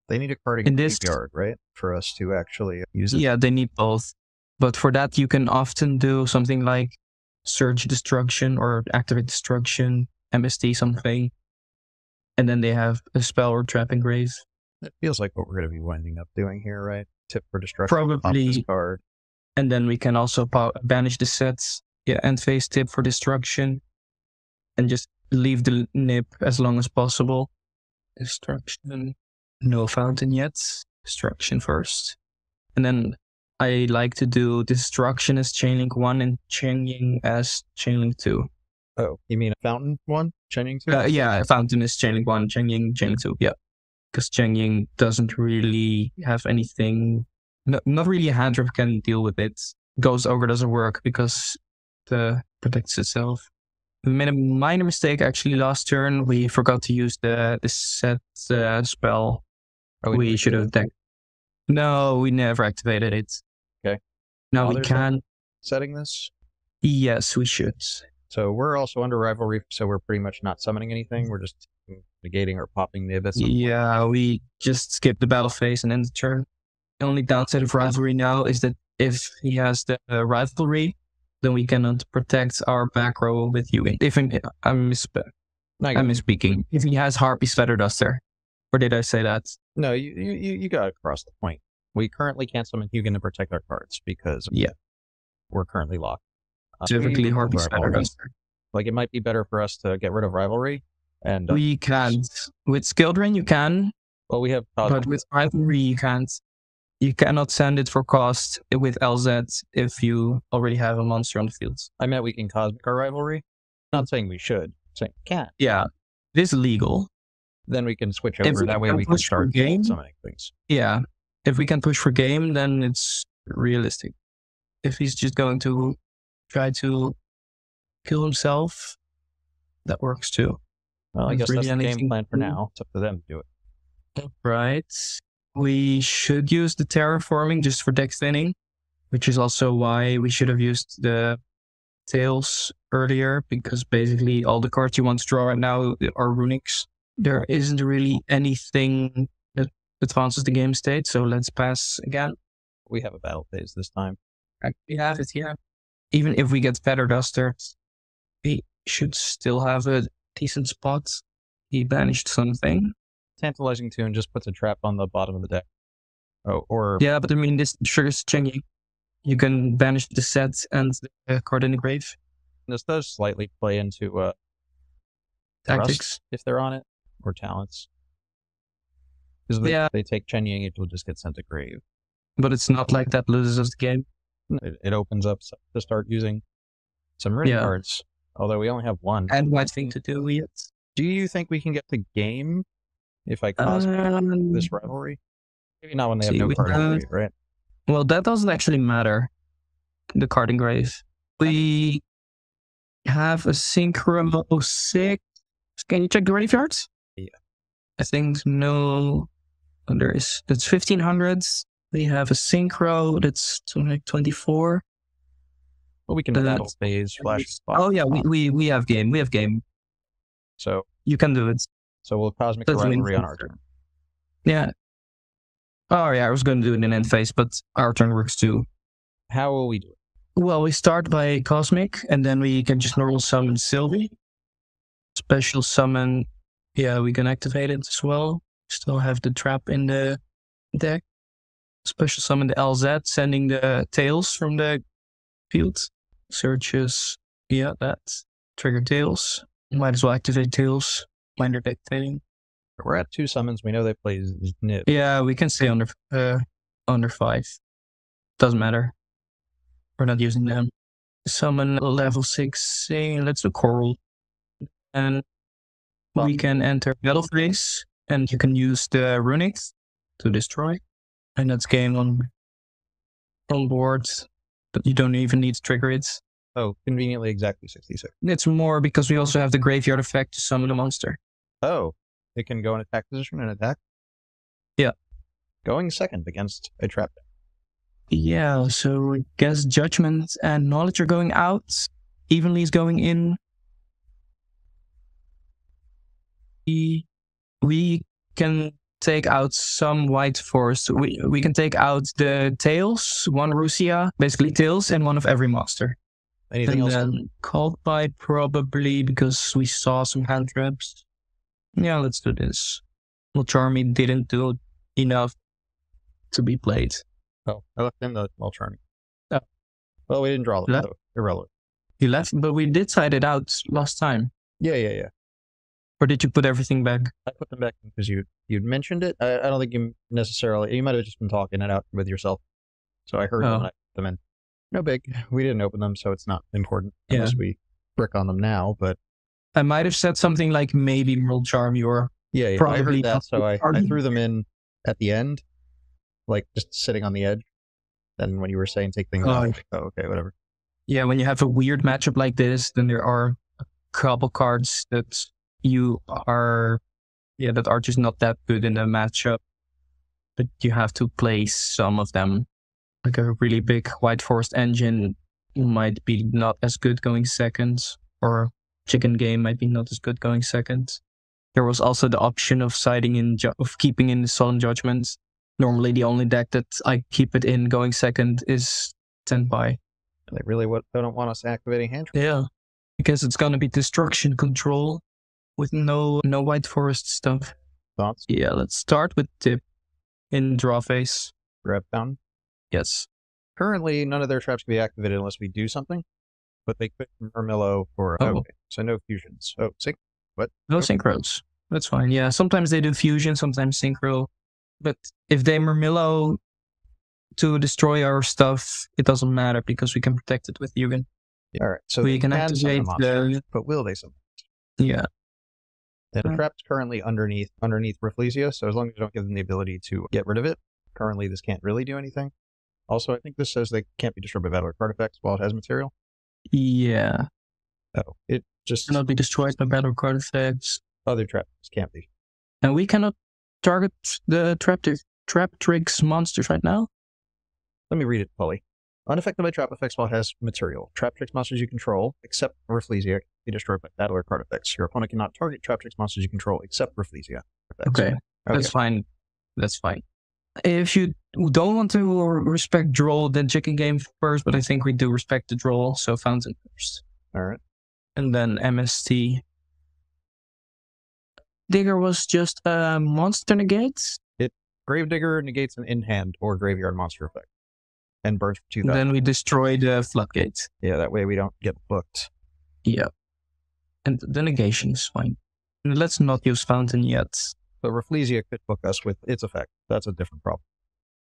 They need a card in this graveyard, right? For us to actually use it? Yeah, they need both. But for that, you can often do something like Surge Destruction or Activate Destruction, MST something. And then they have a spell or trap engrave. It feels like what we're going to be winding up doing here, right? Tip for destruction. Probably. This card. And then we can also banish the sets. Yeah, end phase tip for destruction. And just leave the nip as long as possible. Destruction. No fountain yet. Destruction first. And then I like to do destruction as Chainlink 1 and Chengying as Chainlink 2. Oh, you mean a fountain 1? Chengying 2? Yeah, fountain is Chainlink 1, Chengying 2. Yeah. Because Chengying doesn't really have anything. No, not really a hand trap can deal with it. Ghost Ogre doesn't work because it protects itself. We made a minor mistake actually last turn. We forgot to use the set spell. We should have decked. No, we never activated it. Okay. Now we can. Setting this? Yes, we should. So we're also under rivalry, so we're pretty much not summoning anything. We're just negating or popping nib at some point. We just skip the battle phase and end the turn. The only downside of rivalry now is that if he has the rivalry, then we cannot protect our back row with Yugioh. If I'm misspeaking. If he has Harpy's Feather Duster. Or did I say that? No, you got across the point. We currently can't summon Yugioh to protect our cards because we're currently locked. Typically Harpy's Feather Duster. Like it might be better for us to get rid of rivalry. And we can't. With Skill Drain you can. Well, we have but with rivalry you can't. You cannot send it for cost with LZ if you already have a monster on the field. I meant we can cosmic our rivalry. Not saying we should. Saying can't. Yeah. It is legal. Then we can switch over. That way we can start summoning things. Yeah. If we can push for game, then it's realistic. If he's just going to try to kill himself, that works too. Well, I guess that's the game plan for now. It's up to them to do it. Right. We should use the terraforming just for deck thinning, which is also why we should have used the tails earlier, because basically all the cards you want to draw right now are Runicks. There isn't really anything that advances the game state, so let's pass again. We have a battle phase this time. We have it, yeah. Even if we get Feather Duster, we should still have a decent spot. He banished something. Tantalizing Tune just puts a trap on the bottom of the deck. Oh, or Yeah, but I mean, this triggers changing. You can banish the set and the card in the grave. this does slightly play into Tactics. Rust if they're on it, or talents. Because they take Chen Ying, it will just get sent to grave. But it's not like that loses the game. It opens up to start using some Runick cards, although we only have one. And one thing to do yet. Do you think we can get the game if I cause this rivalry? Maybe not when they have no card in grave, right? Well, that doesn't actually matter. The card in grave. We have a Synchro 6. Can you check the graveyards? Yeah. I think no. There is. That's 1500. We have a Synchro that's 24. Well, we can battle phase, flash spot. Oh yeah, we have game. We have game. So you can do it. So we'll cosmic rivalry on our turn. Yeah. Oh yeah, I was going to do it in end phase, but our turn works too. How will we do it? Well, we start by cosmic, and then we can just normal summon Sylvie. Special summon. Yeah, we can activate it as well. Still have the trap in the deck. Special summon the LZ, sending the tails from the field. Searches. Yeah, that. Trigger tails. Might as well activate tails. Minor dictating. We're at 2 summons. We know they play Nib. Yeah, we can stay under 5. Doesn't matter. We're not using them. Summon level 6. Let's do Coral. And we can enter battle phase. And you can use the Runick to destroy. And that's game on board. But you don't even need to trigger it. Oh, conveniently exactly 66. It's more because we also have the graveyard effect to summon a monster. Oh, it can go in attack position and attack? Yeah. Going second against a trap deck. Yeah, so I guess Judgment and Knowledge are going out. Evenly is going in. We can take out some white force. We can take out the tails, 1 Rusia, basically tails, and 1 of every monster. Anything else? Then Called by probably because we saw some hand traps. Yeah, let's do this. Well, Charmy didn't do enough to be played. Oh, I left in the Charmy. Oh. Well, we didn't draw them, so irrelevant. You left, but we did side it out last time. Yeah. Or did you put everything back? I put them back because you'd mentioned it. I don't think you necessarily... You might have just been talking it out with yourself. So I heard them and I put them in. No big. We didn't open them, so it's not important unless we brick on them now, but... I might have said something like maybe World Charm or... Yeah, probably I heard that, so I threw them in at the end, like just sitting on the edge. Then when you were saying take things off, okay, whatever. Yeah, when you have a weird matchup like this, then there are a couple cards that that are just not that good in the matchup. But you have to play some of them. Like a really big White Forest Engine might be not as good going second, or Chicken Game might be not as good going second. There was also the option of keeping in the Solemn Judgment. Normally the only deck that I keep it in going second is Tenpai. They really don't want us activating hand trap. Yeah, because it's gonna be destruction control with no White Forest stuff. Thoughts? Yeah, let's start with Tip in draw phase. Grab down? Yes. Currently, none of their traps can be activated unless we do something, but they could Murmillo for... okay, so no fusions. Oh, sync? What? No synchros. That's fine. Yeah, sometimes they do fusion, sometimes synchro. But if they Murmillo to destroy our stuff, it doesn't matter because we can protect it with Yugen. All right, so we can activate the... But will they summon? Yeah. The trap's currently underneath Rafflesia, so as long as you don't give them the ability to get rid of it, currently this can't really do anything. Also, I think this says they can't be destroyed by battle or card effects while it has material. Yeah. Oh, it just... cannot be destroyed by battle card effects. Other traps can't be. And we cannot target the trap tricks monsters right now? Let me read it fully. Unaffected by trap effects while it has material. Trap tricks monsters you control, except Rafflesia, can be destroyed by battle or card effects. Your opponent cannot target trap tricks monsters you control, except Rafflesia. Okay, that's fine. That's fine. If you don't want to respect draw, then Chicken Game first, but I think we do respect the draw, so Fountain first. Alright. And then MST. Digger was just a monster negate? Gravedigger negates an in-hand or graveyard monster effect. And burns for 2,000. Then we destroy the floodgate. Yeah, that way we don't get booked. Yeah. And the negation is fine. And let's not use Fountain yet. But Rafflesia could book us with its effect. That's a different problem.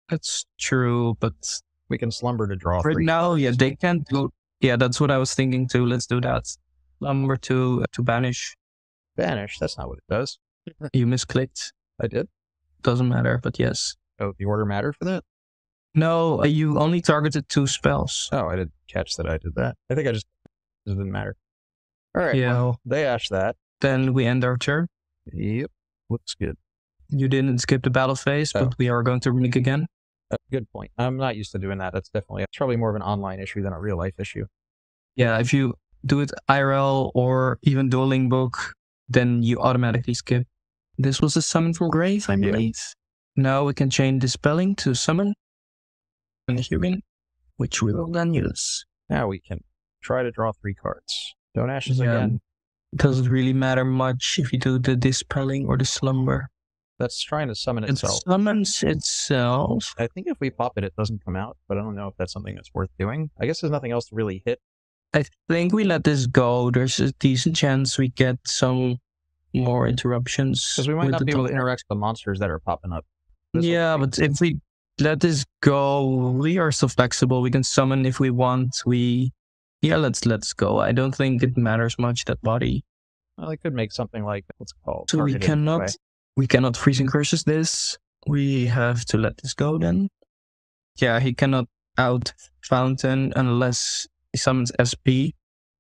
That's true, but we can slumber to draw right 3. now, yeah, they can't go. Yeah, that's what I was thinking too. Let's do that. Slumber to banish. Banish? That's not what it does. You misclicked. I did? Doesn't matter, but yes. Oh, the order mattered for that? No, you only targeted 2 spells. Oh, I didn't catch that I did that. I think it didn't matter. All right, Yeah. well, they ash that. Then we end our turn. Yep, looks good. You didn't skip the battle phase, but we are going to Runick again. Good point. I'm not used to doing that. It's probably more of an online issue than a real life issue. Yeah, if you do it IRL or even Dueling Book, then you automatically skip. This was a summon from Grave, I believe. Now we can change Dispelling to summon. And Hugin, which we will then use. Now we can try to draw 3 cards. Don't ashes again. It doesn't really matter much if you do the Dispelling or the Slumber. That's trying to summon itself. It summons itself. I think if we pop it, it doesn't come out, but I don't know if that's something that's worth doing. I guess there's nothing else to really hit. I think we let this go. There's a decent chance we get some more interruptions. Because we might not be able to interact with the monsters that are popping up. Yeah, but if we let this go, we are so flexible. We can summon if we want. Let's go. I don't think it matters much, that body. Well, I could make something like, what's it called? So we cannot Freezing Curses this. We have to let this go then. Yeah, he cannot out Fountain unless he summons SP.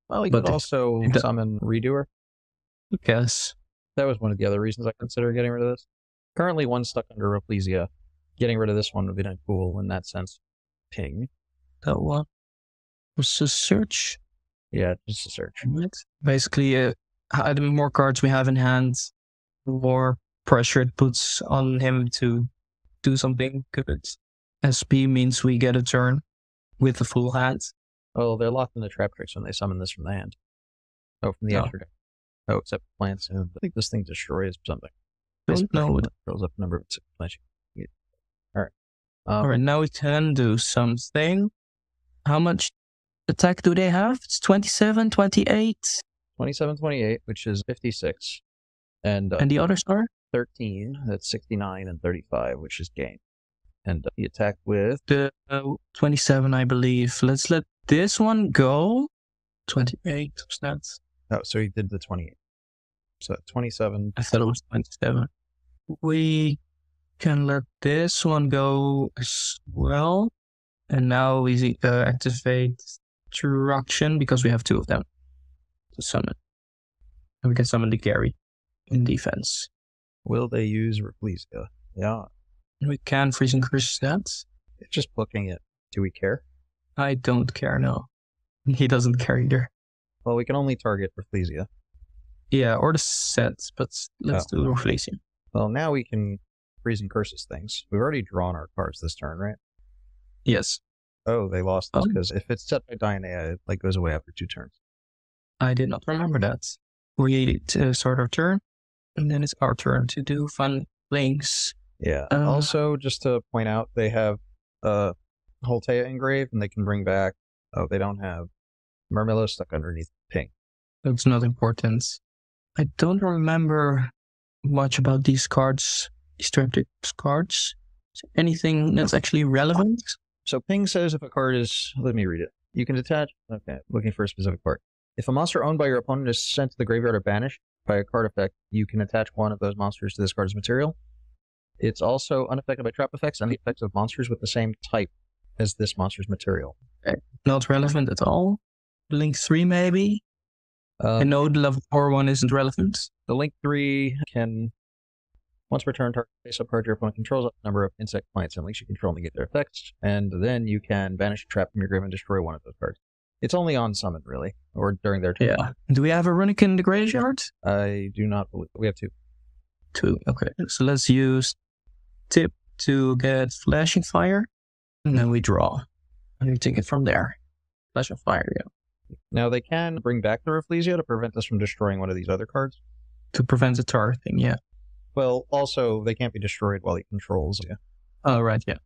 Well, he could also summon Redoer. I guess. That was one of the other reasons I considered getting rid of this. Currently, one's stuck under Rafflesia. Getting rid of this one would be cool in that sense. Ping. That one was a search. Yeah, just a search. Basically, the more cards we have in hand, the more pressure it puts on him to do something good. SP means we get a turn with a full hand. Oh, they're locked in the trap tricks when they summon this from the hand. Oh, from the extra deck. Oh, except plants. I think this thing destroys something. Don't know. It throws up a number of plants. Alright. Alright, now we can do something. How much attack do they have? It's 27, 28? 27, 28, which is 56. And the others are? 13, that's 69, and 35, which is gain. And the attack with... the 27, I believe. Let's let this one go. 28, what's that? Oh, so he did the 28. So 27. I thought it was 27. We can let this one go as well. And now we activate Destruction because we have 2 of them to summon. And we can summon the Gary in defense. Will they use Rafflesia? Yeah. We can Freezing Curse that. It's just booking it. Do we care? I don't care, no. He doesn't care either. Well, we can only target Rafflesia. Yeah, or the sets, but let's do Rafflesia. Well, now we can Freezing Curses things. We've already drawn our cards this turn, right? Yes. Oh, they lost this because if it's set by Diana, it goes away after 2 turns. I did not remember that. We start our turn, and then it's our turn to do fun things. Yeah. Also, just to point out, they have Holtea engraved, and they can bring back... Oh, they don't have Murmillo stuck underneath Ping. That's not important. I don't remember much about these cards, these triptychs cards. Is there anything that's actually relevant? So Ping says if a card is... Let me read it. You can detach... Okay, looking for a specific card. If a monster owned by your opponent is sent to the graveyard or banished by a card effect, you can attach one of those monsters to this card's material. It's also unaffected by trap effects and the effects of monsters with the same type as this monster's material. Okay. Not relevant at all. Link 3 maybe? I know the level 4 one isn't relevant. The Link 3 can, once per turn, target face-up card your opponent controls up the number of insect plants and links you control and negate their effects, and then you can banish a trap from your grave and destroy one of those cards. It's only on summon, really, or during their turn. Yeah. Do we have a Runick in the graveyard? I do not believe... We have 2. 2, okay. So let's use Tip to get Flashing Fire, and then we draw. And we take it from there. Flashing Fire, yeah. Now, they can bring back the Rafflesia to prevent us from destroying one of these other cards. To prevent the targeting, yeah. Well, also, they can't be destroyed while he controls you. Oh, right, yeah.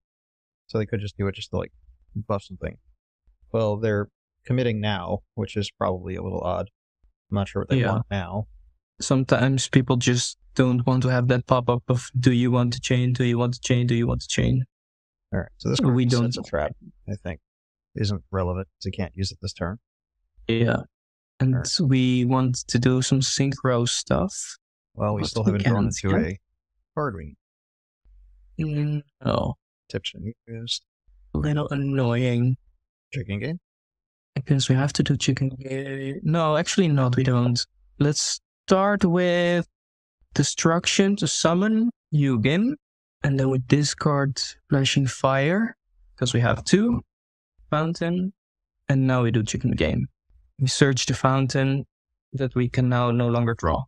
So they could just do it just to, like, buff something. Well, they're committing now, which is probably a little odd. I'm not sure what they want now. Sometimes people just don't want to have that pop-up of, do you want to chain, do you want to chain, do you want to chain? All right, so this card sets a trap, I think. Isn't relevant, because he can't use it this turn. Yeah. And we want to do some synchro stuff. Well, we still haven't drawn into a card we need. No. Tips and used. A little annoying. Chicken game? I guess we have to do chicken game. No, actually not, we don't. Let's start with Destruction to summon Yugioh. And then we discard Flashing Fire, because we have 2. Fountain. And now we do chicken game. We search the fountain that we can now no longer draw.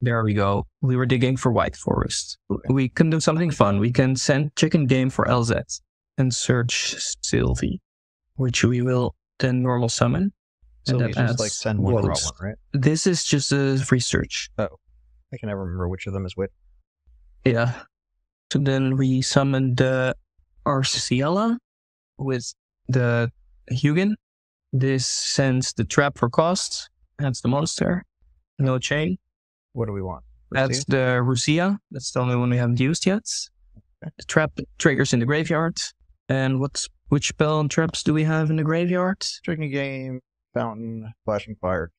There we go. We were digging for White Forest. We can do something fun. We can send chicken game for LZ and search Sylvie, which we will then normal summon. So we just like send one, draw one, right? This is just a free search. Oh, I can never remember which of them is which. Yeah. So then we summon the Arciela with the Yugioh. This sends the trap for cost. That's the monster. No chain. What do we want? That's the Rusia. That's the only one we haven't used yet. Okay. The trap triggers in the graveyard. And which spell and traps do we have in the graveyard? Chicken game, fountain, flashing fire.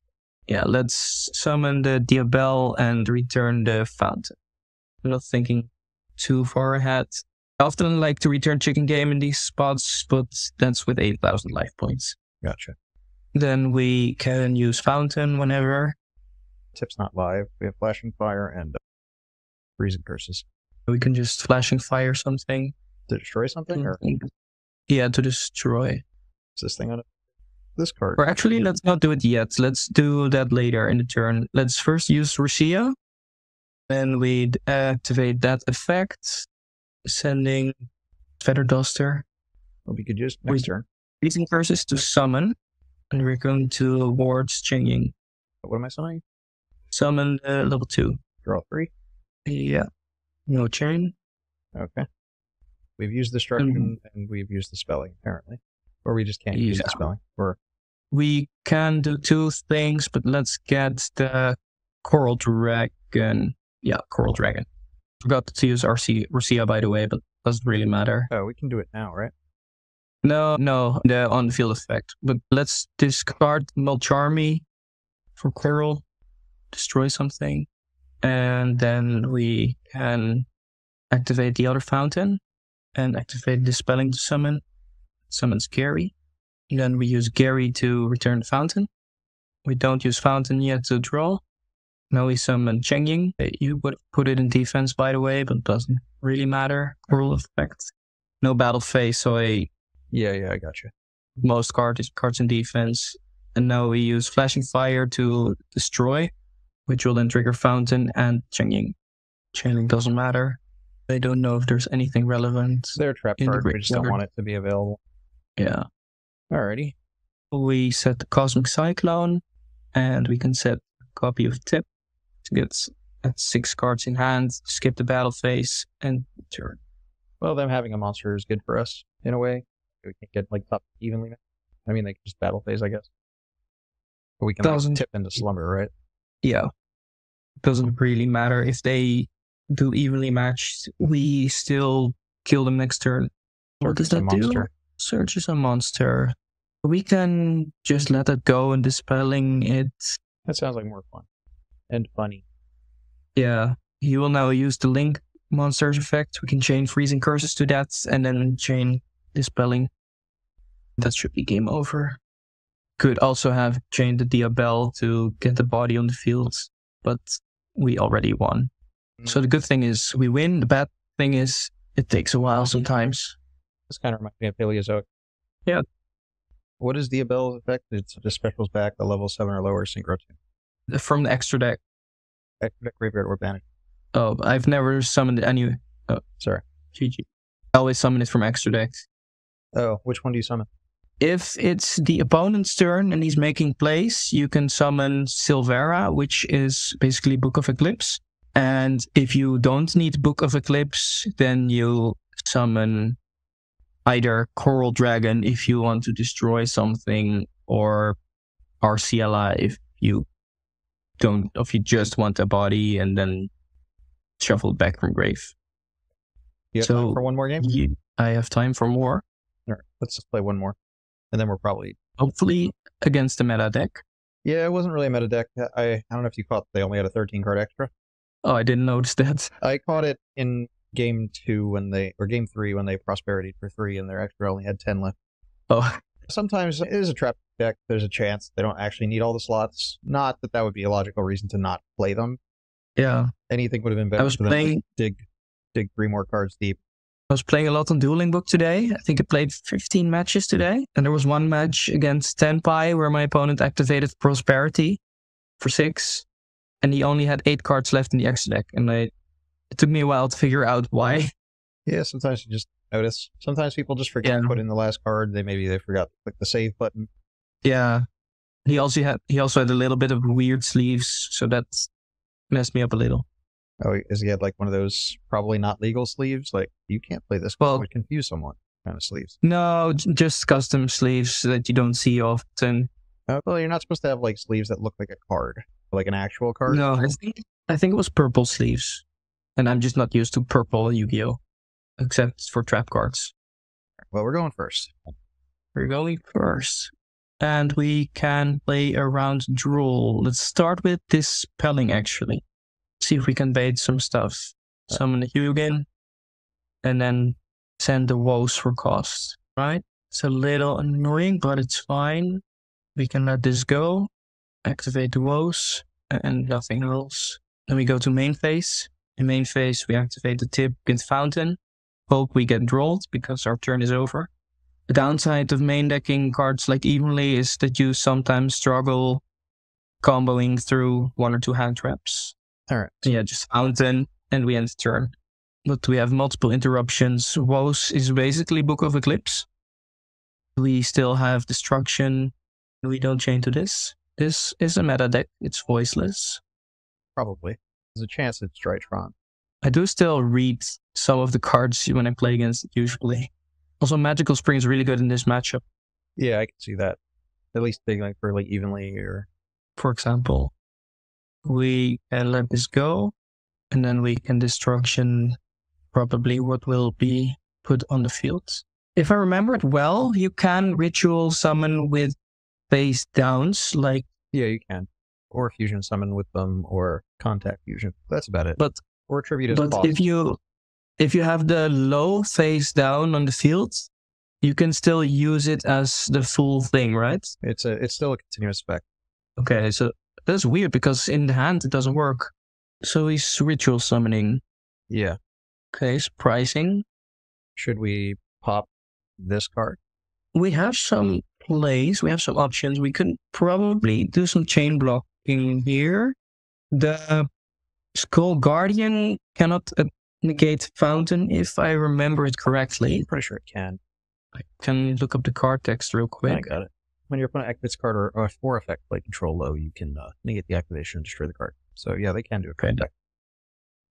Yeah, let's summon the Diabelle and return the fountain. I'm not thinking too far ahead. I often like to return chicken game in these spots, but that's with 8,000 life points. Gotcha. Then we can use fountain whenever. Tip's not live. We have flashing fire and freezing curses. We can just flashing fire something. To destroy something? Or? Yeah, to destroy. Is this thing on it? This card? Or actually, let's not do it yet. Let's do that later in the turn. Let's first use Rusia. Then we activate that effect. Sending Feather Duster. Well, we could use next turn. Freezing curses to summon. And we're going to wards changing. What am I summoning? Summon level 2. Draw 3? Yeah. No chain. Okay. We've used destruction and we've used the spelling, apparently. Or we just can't use the spelling. Or we can do 2 things, but let's get the Coral Dragon. Yeah, Coral Dragon. Forgot to use Rusia, by the way, but doesn't really matter. Oh, we can do it now, right? No, the on the field effect. But let's discard Mulcharmy for Coral, destroy something, and then we can activate the other fountain and activate Dispelling to summon. Summons Gary. And then we use Gary to return the fountain. We don't use fountain yet to draw. Now we summon Chengying. You would put it in defense, by the way, but it doesn't really matter. Coral effect. No battle phase, so Yeah, I gotcha. Most cards in defense. And now we use Flashing Fire to destroy, which will then trigger Fountain and Chengying. Chaining doesn't matter. They don't know if there's anything relevant. They're a trap card, we just don't want it to be available. Yeah. Alrighty. We set the Cosmic Cyclone, and we can set a copy of Tip to get at 6 cards in hand, skip the battle phase, and turn. Well, them having a monster is good for us, in a way. We can get, like, top evenly. I mean, they can just battle phase, I guess. But we can like, tip into slumber, right? Yeah. Doesn't really matter. If they do evenly matched, we still kill them next turn. What does that do? Search is a monster. We can just let it go and dispelling it. That sounds like more fun. And funny. Yeah. You will now use the Link monsters effect. We can chain freezing curses to that and then chain dispelling. That should be game over. Could also have chained the Diabelle to get the body on the field, but we already won. So the good thing is we win. The bad thing is it takes a while sometimes. This kind of reminds me of Paleozoic. Yeah. What is Diabelle's effect? It's just specials back the level 7 or lower synchro 2. From the extra deck. Extra deck, graveyard, or banish. Oh, I've never summoned any. Oh, sorry. GG. I always summon it from extra decks. Oh, which one do you summon? If it's the opponent's turn and he's making plays, you can summon Silvera, which is basically Book of Eclipse. And if you don't need Book of Eclipse, then you summon either Coral Dragon if you want to destroy something, or RCLI if you just want a body and then shuffle it back from grave. You have time for one more game? I have time for more. All right, let's just play one more. And then we're probably... Hopefully against the meta deck. Yeah, it wasn't really a meta deck. I don't know if you caught they only had a 13 card extra. Oh, I didn't notice that. I caught it in game 2 or game 3 when they prosperity for 3 and their extra only had 10 left. Oh. Sometimes it is a trap deck. There's a chance they don't actually need all the slots. Not that would be a logical reason to not play them. Yeah. Anything would have been better. I was playing... dig 3 more cards deep. I was playing a lot on Dueling Book today. I think I played 15 matches today. And there was one match against Tenpai where my opponent activated Prosperity for 6. And he only had 8 cards left in the extra deck. And it took me a while to figure out why. Yeah, sometimes you just notice. Sometimes people just forget to put in the last card. They forgot to click the save button. Yeah. He also had a little bit of weird sleeves, so that messed me up a little. Oh, is he had like one of those probably not legal sleeves? Like, you can't play this, it would confuse someone kind of sleeves. No, just custom sleeves that you don't see often. Well, you're not supposed to have like sleeves that look like a card, like an actual card. No, I think it was purple sleeves. And I'm just not used to purple Yu-Gi-Oh! Except for trap cards. Well, we're going first. And we can play around Drool. Let's start with Dispelling, actually. See if we can bait some stuff. Summon the Hugin, and then send the Woes for cost. Right? It's a little annoying, but it's fine. We can let this go. Activate the Woes, and nothing else. Then we go to main phase. In main phase, we activate the Tip with Fountain. Hope we get drolled, because our turn is over. The downside of main decking cards like Evenly is that you sometimes struggle comboing through 1 or 2 hand traps. Alright. So yeah, just Fountain, and we end the turn. But we have multiple interruptions. Woes is basically Book of Eclipse. We still have Destruction. We don't chain to this. This is a meta deck. It's voiceless. Probably. There's a chance it's Drytron. I do still read some of the cards when I play against it, usually. Also, Magical Spring is really good in this matchup. Yeah, I can see that. At least they like for like Evenly or... For example, we can let this go, and then we can Destruction probably what will be put on the field. If I remember it well, you can Ritual Summon with face downs, like... Yeah, you can. Or Fusion Summon with them, or Contact Fusion. That's about it. Or Tribute as But cost. if you have the low face down on the field, you can still use it as the full thing, right? It's still a continuous effect. Okay, so that's weird because in the hand it doesn't work. So he's Ritual Summoning. Yeah. Okay, surprising. Should we pop this card? We have some plays, we have some options. We could probably do some chain blocking here. The Skull Guardian cannot negate Fountain, if I remember it correctly. I'm pretty sure it can. I can look up the card text real quick. I got it. When your opponent activates a card or effect like Control Low, you can negate the activation and destroy the card. So yeah, they can do it. Okay,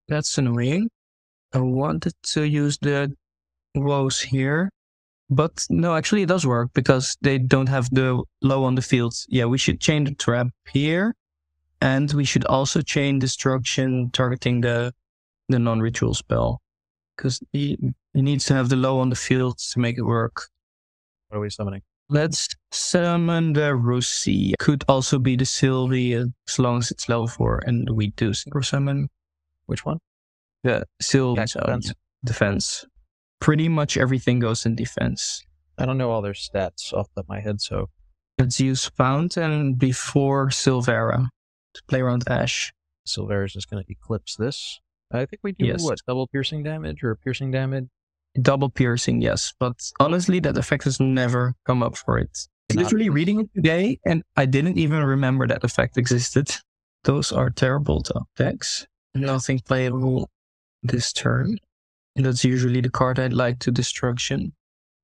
that's annoying. I wanted to use the Woes here, but no, actually it does work because they don't have the low on the field. Yeah, we should chain the trap here, and we should also chain Destruction targeting the non-ritual spell, because he needs to have the low on the field to make it work. What are we summoning? Let's summon the Rusi. Could also be the Sylvie as long as it's level 4, and we do synchro summon. Which one? The Sylvie. Defense. Defense. Pretty much everything goes in defense. I don't know all their stats off the top of my head, so... Let's use Fountain before Silvera to play around Ash. Silvera is just going to eclipse this. I think we do, what, double piercing damage or piercing damage? Double piercing, yes. But honestly, that effect has never come up for it. Literally reading it today, and I didn't even remember that effect existed. Those are terrible top decks. Nothing playable this turn. That's usually the card I'd like to Destruction.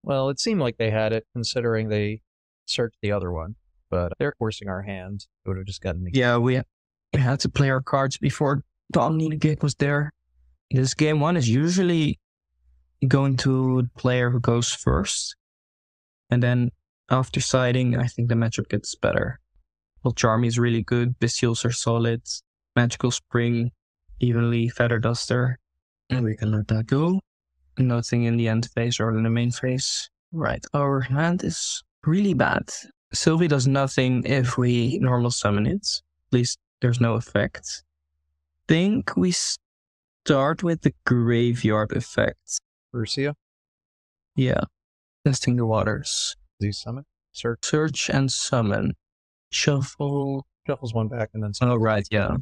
Well, it seemed like they had it, considering they searched the other one. But they're forcing our hand. It would have just gotten... Yeah, we had to play our cards before the Omni Negate was there. This game 1 is usually going to the player who goes first. And then after siding, I think the matchup gets better. Well, Charmy is really good. Bestials are solid. Magical Spring, evenly. Feather Duster. And we can let that go. Nothing in the end phase or in the main phase. Right, our hand is really bad. Sylvie does nothing if we normal summon it. At least there's no effect. Think we start with the graveyard effect. Rusia? Yeah. Testing the waters. Do you summon? Search. Search and summon. Shuffle. Shuffles one back and then Oh, right, yeah.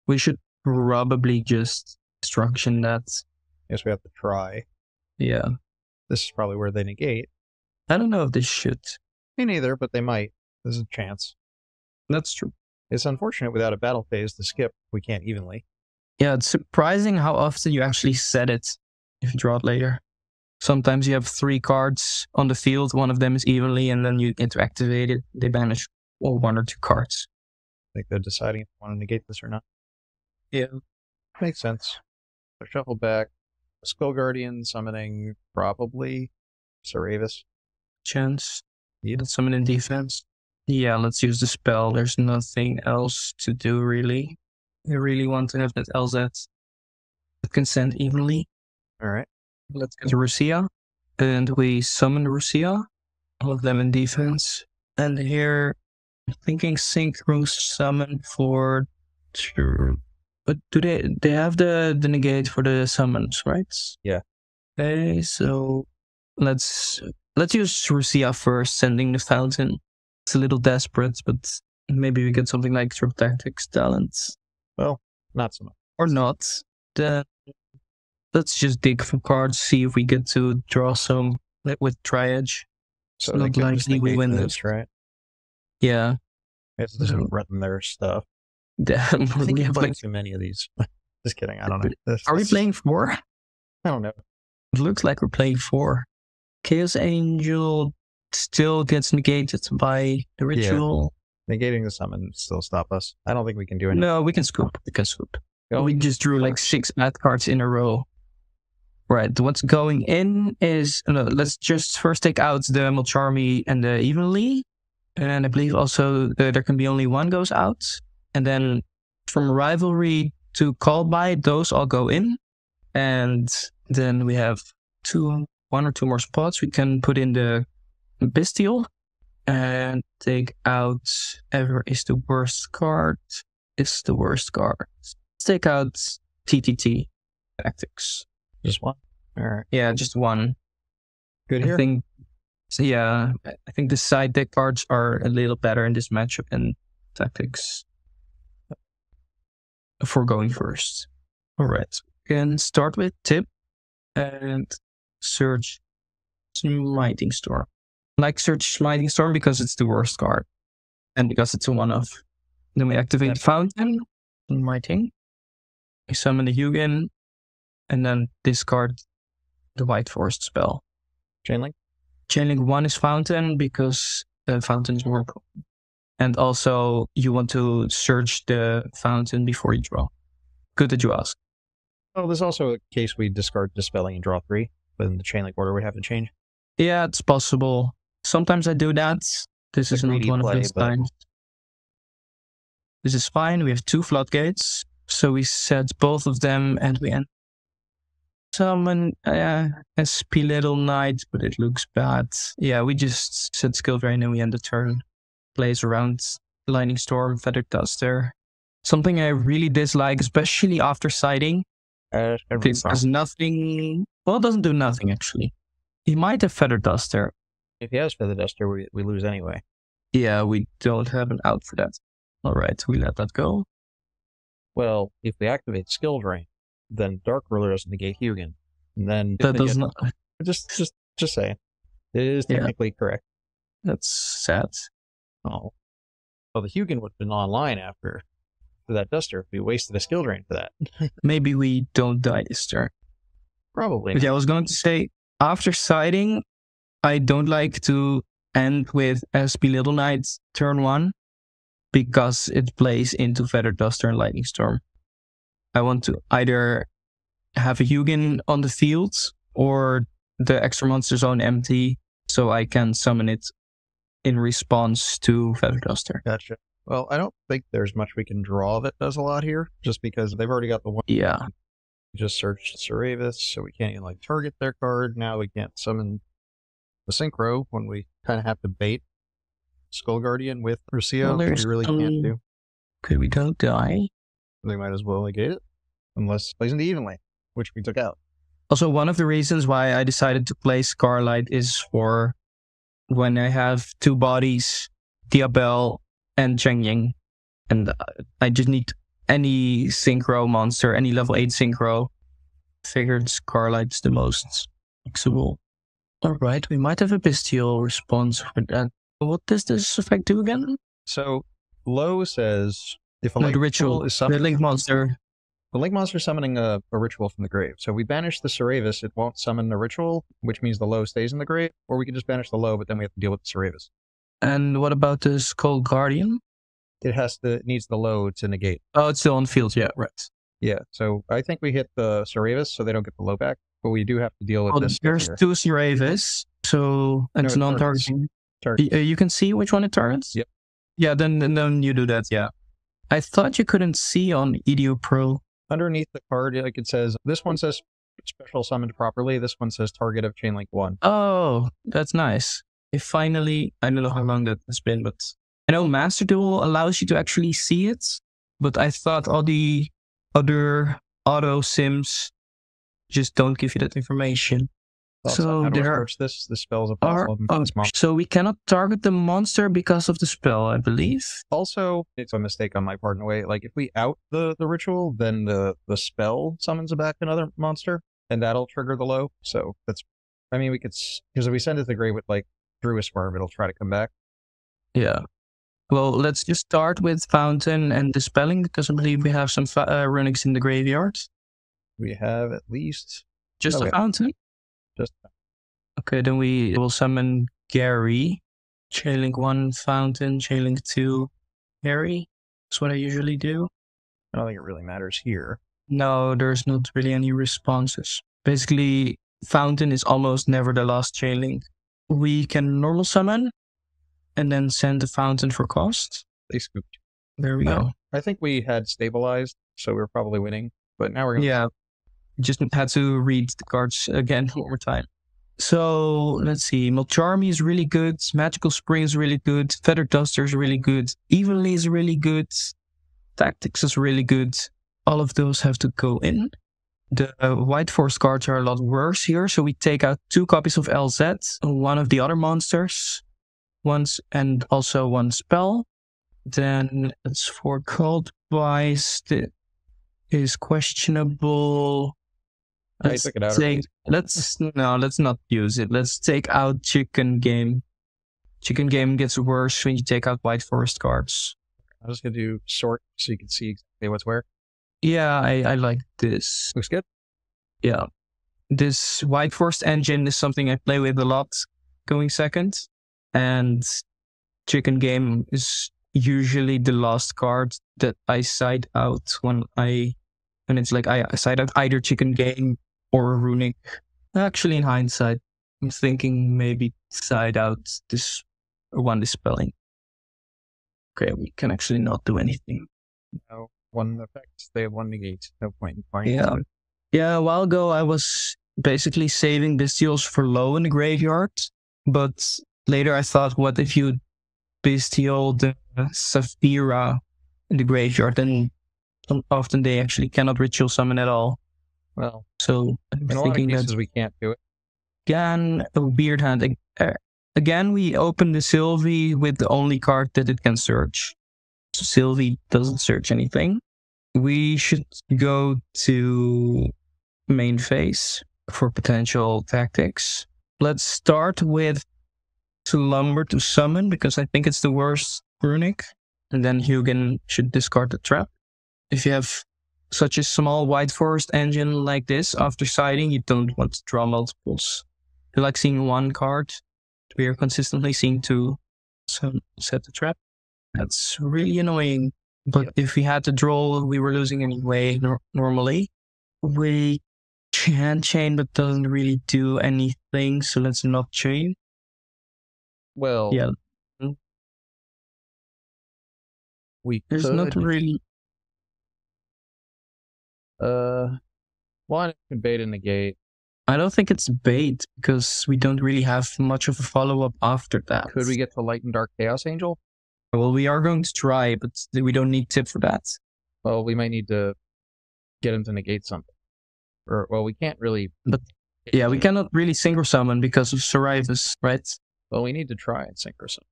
We should probably just instruction that. Guess we have to try. Yeah. This is probably where they negate. I don't know if this should. Me neither, but they might. There's a chance. That's true. It's unfortunate without a battle phase to skip, we can't evenly. Yeah, it's surprising how often you actually set it if you draw it later. Sometimes you have 3 cards on the field, one of them is evenly, and then you get to activate it. They banish 1 or 2 cards. I think they're deciding if they want to negate this or not. Yeah. Makes sense. So shuffle back. Skull Guardian summoning probably Saravis. Chance. Yeah, let's summon in defense. Yeah, let's use the spell. There's nothing else to do, really. I really want to have that LZ that can send evenly. Alright. Let's get Rusia. And we summon Rusia. All of them in defense. And here, I'm thinking synchro summon for... But do they have the negate for the summons, right? Yeah. Okay, so let's use Rusia first, sending the fountain. It's a little desperate, but maybe we get something like Trip Tactics Talents. Well, not so much. Or not. Then let's just dig for cards, see if we get to draw some with Triage. So it's not likely we win this, right? Yeah. It's just threaten their stuff. Damn, I think we you're have playing too many of these. Just kidding, I don't know. Are we playing 4? I don't know. It looks like we're playing 4. Chaos Angel still gets negated by the ritual. Yeah. Negating the summon still stop us. I don't think we can do anything. No, we can scoop. We just drew like 6 bad cards in a row. Right, what's going in is... No, let's just first take out the Mulcharmy and the Evenly. And I believe also there can be only 1 goes out. And then from Rivalry to Call By, those all go in. And then we have 1 or 2 more spots. We can put in the Bestial and take out Ever is the worst card. Is the worst card. Let's take out TTT Tactics. Just 1? Alright. Yeah, just 1. Good here. I think the side deck cards are a little better in this matchup than Tactics. For going first. Alright. We can start with Tip and Search Smiting Storm. I like Search Smiting Storm because it's the worst card. And because it's a 1-off. Then we activate Fountain. Smiting. We summon the Hugin. And then discard the White Forest spell. Chainlink? Chainlink 1 is Fountain because the Fountain is more cool. And also, you want to search the fountain before you draw. Good that you ask. Well, there's also a case we discard Dispelling and draw 3, but in the Chainlink order would have to change. Yeah, it's possible. Sometimes I do that. This is not one of those times. This is fine. We have 2 floodgates. So we set both of them and we end. Summon SP Little Knight, but it looks bad. Yeah, we just set Skill Drain and we end the turn. Plays around Lightning Storm, Feather Duster. Something I really dislike, especially after siding. It does nothing. Well, it doesn't do nothing actually. He might have Feather Duster. If he has Feather Duster, we lose anyway. Yeah, we don't have an out for that. Alright, we let that go. Well, if we activate Skill Drain, then Dark Ruler doesn't negate Hugin. And then that does not. Just saying. It is technically correct. That's sad. Oh. Well, the Hugin would have been online after that Duster if we wasted a Skill Drain for that. Maybe we don't die this turn. Probably. But yeah, I was going to say, after siding, I don't like to end with SP Little Knight turn 1 because it plays into Feather Duster and Lightning Storm. I want to either have a Hugin on the field or the extra monster zone empty so I can summon it in response to Feather Duster. Gotcha. Well, I don't think there's much we can draw that does a lot here, just because they've already got the one. Yeah. We just searched Saravis, so we can't even like target their card. Now we can't summon the Synchro when we kind of have to bait Skull Guardian with Runick, which we really can't do. Okay, we don't die. They might as well negate it, unless it plays into Evenly, which we took out. Also, one of the reasons why I decided to play Scarlight is for when I have two bodies, Diabel and Chengying, and I just need any Synchro monster, any level 8 Synchro. Figured Scarlight's the most flexible. Alright, we might have a bestial response for that. What does this effect do again? So, low says if a No, link the ritual is the summoned, link monster. the link monster is summoning a ritual from the grave. So we banish the Saravis, it won't summon the ritual, which means the low stays in the grave, or we can just banish the low, but then we have to deal with the Saravis. And what about the Skull Guardian? It needs the low to negate. Oh, it's still on field, yeah, right. Yeah, so I think we hit the Saravis so they don't get the low back, but we do have to deal with this. There's two Saravis, so it's No, it non-targeting. targets. You can see which one it targets? Yep. Yeah, then you do that, yeah. I thought you couldn't see on YGOPRO. Underneath the card, like it says, this one says special summoned properly, this one says target of Chainlink 1. Oh, that's nice. Finally, I don't know how long that has been, but I know Master Duel allows you to actually see it, but I thought all the other auto sims just don't give you that information. So how do we approach this? The spell's a problem. So we cannot target the monster because of the spell, I believe. Also, it's a mistake on my part in a way. Like if we out the ritual, then the spell summons back another monster, and that'll trigger the low. So that's, I mean, we could, because if we send it to the grave with like Druid Swarm, it'll try to come back. Yeah. Well, let's just start with Fountain and Dispelling, because I believe we have some Runicks in the graveyard. We have at least just a Fountain. Okay, then we will summon Gary. Chainlink 1 Fountain, Chainlink 2 Gary. That's what I usually do. I don't think it really matters here. No, there's not really any responses. Basically, Fountain is almost never the last Chainlink. We can normal summon and then send the Fountain for cost. They scooped. There we go. I think we had stabilized, so we were probably winning. But now we're going to... Yeah, just had to read the cards again one more time. So, let's see. Mulcharmy is really good. Magical Spring is really good. Feather Duster is really good. Evenly is really good. Tactics is really good. All of those have to go in. The White Force cards are a lot worse here. So we take out 2 copies of LZ, one of the other monsters, and also 1 spell. Then it's for Cold Bice. Is questionable. I took it out. Let's not use it. Let's take out Chicken Game. Chicken Game gets worse when you take out White Forest cards. I'm just gonna do sort so you can see exactly what's where. Yeah, I like this. Looks good. Yeah. This White Forest engine is something I play with a lot going second. And Chicken Game is usually the last card that I side out when it's like I side out either Chicken Game or Runick. Actually, in hindsight, I'm thinking maybe side out this one Dispelling. Okay, we can actually not do anything. No, 1 effect, they have 1 negate. No point in fighting. Yeah. Yeah, a while ago I was basically saving Bestials for low in the graveyard, but later I thought, what if you Bestial the Saphira in the graveyard, then often they actually cannot ritual summon at all. Well, so I'm in a thinking lot of cases we can't do it. Again, a weird hand. Again, we open the Sylvie with the only card that it can search. So Sylvie doesn't search anything. We should go to main phase for potential tactics. Let's start with Slumber to summon, because I think it's the worst Runick. And then Hugin should discard the trap. If you have such a small White Forest engine like this, after siding, you don't want to draw multiples. You like seeing 1 card. We are consistently seeing 2. So set the trap. That's really annoying. But if we had to draw, we were losing anyway, normally. We can chain, but doesn't really do anything, so let's not chain. Well, Yeah. There's not really... one could bait and negate. I don't think it's bait, because we don't really have much of a follow-up after that. Could we get to Light and Dark Chaos Angel? Well, we are going to try, but we don't need tip for that. Well, we might need to get him to negate something. Or, well, we can't really... But yeah, we cannot really Synchro Summon because of Sorivus, right? Well, we need to try and Synchro Summon.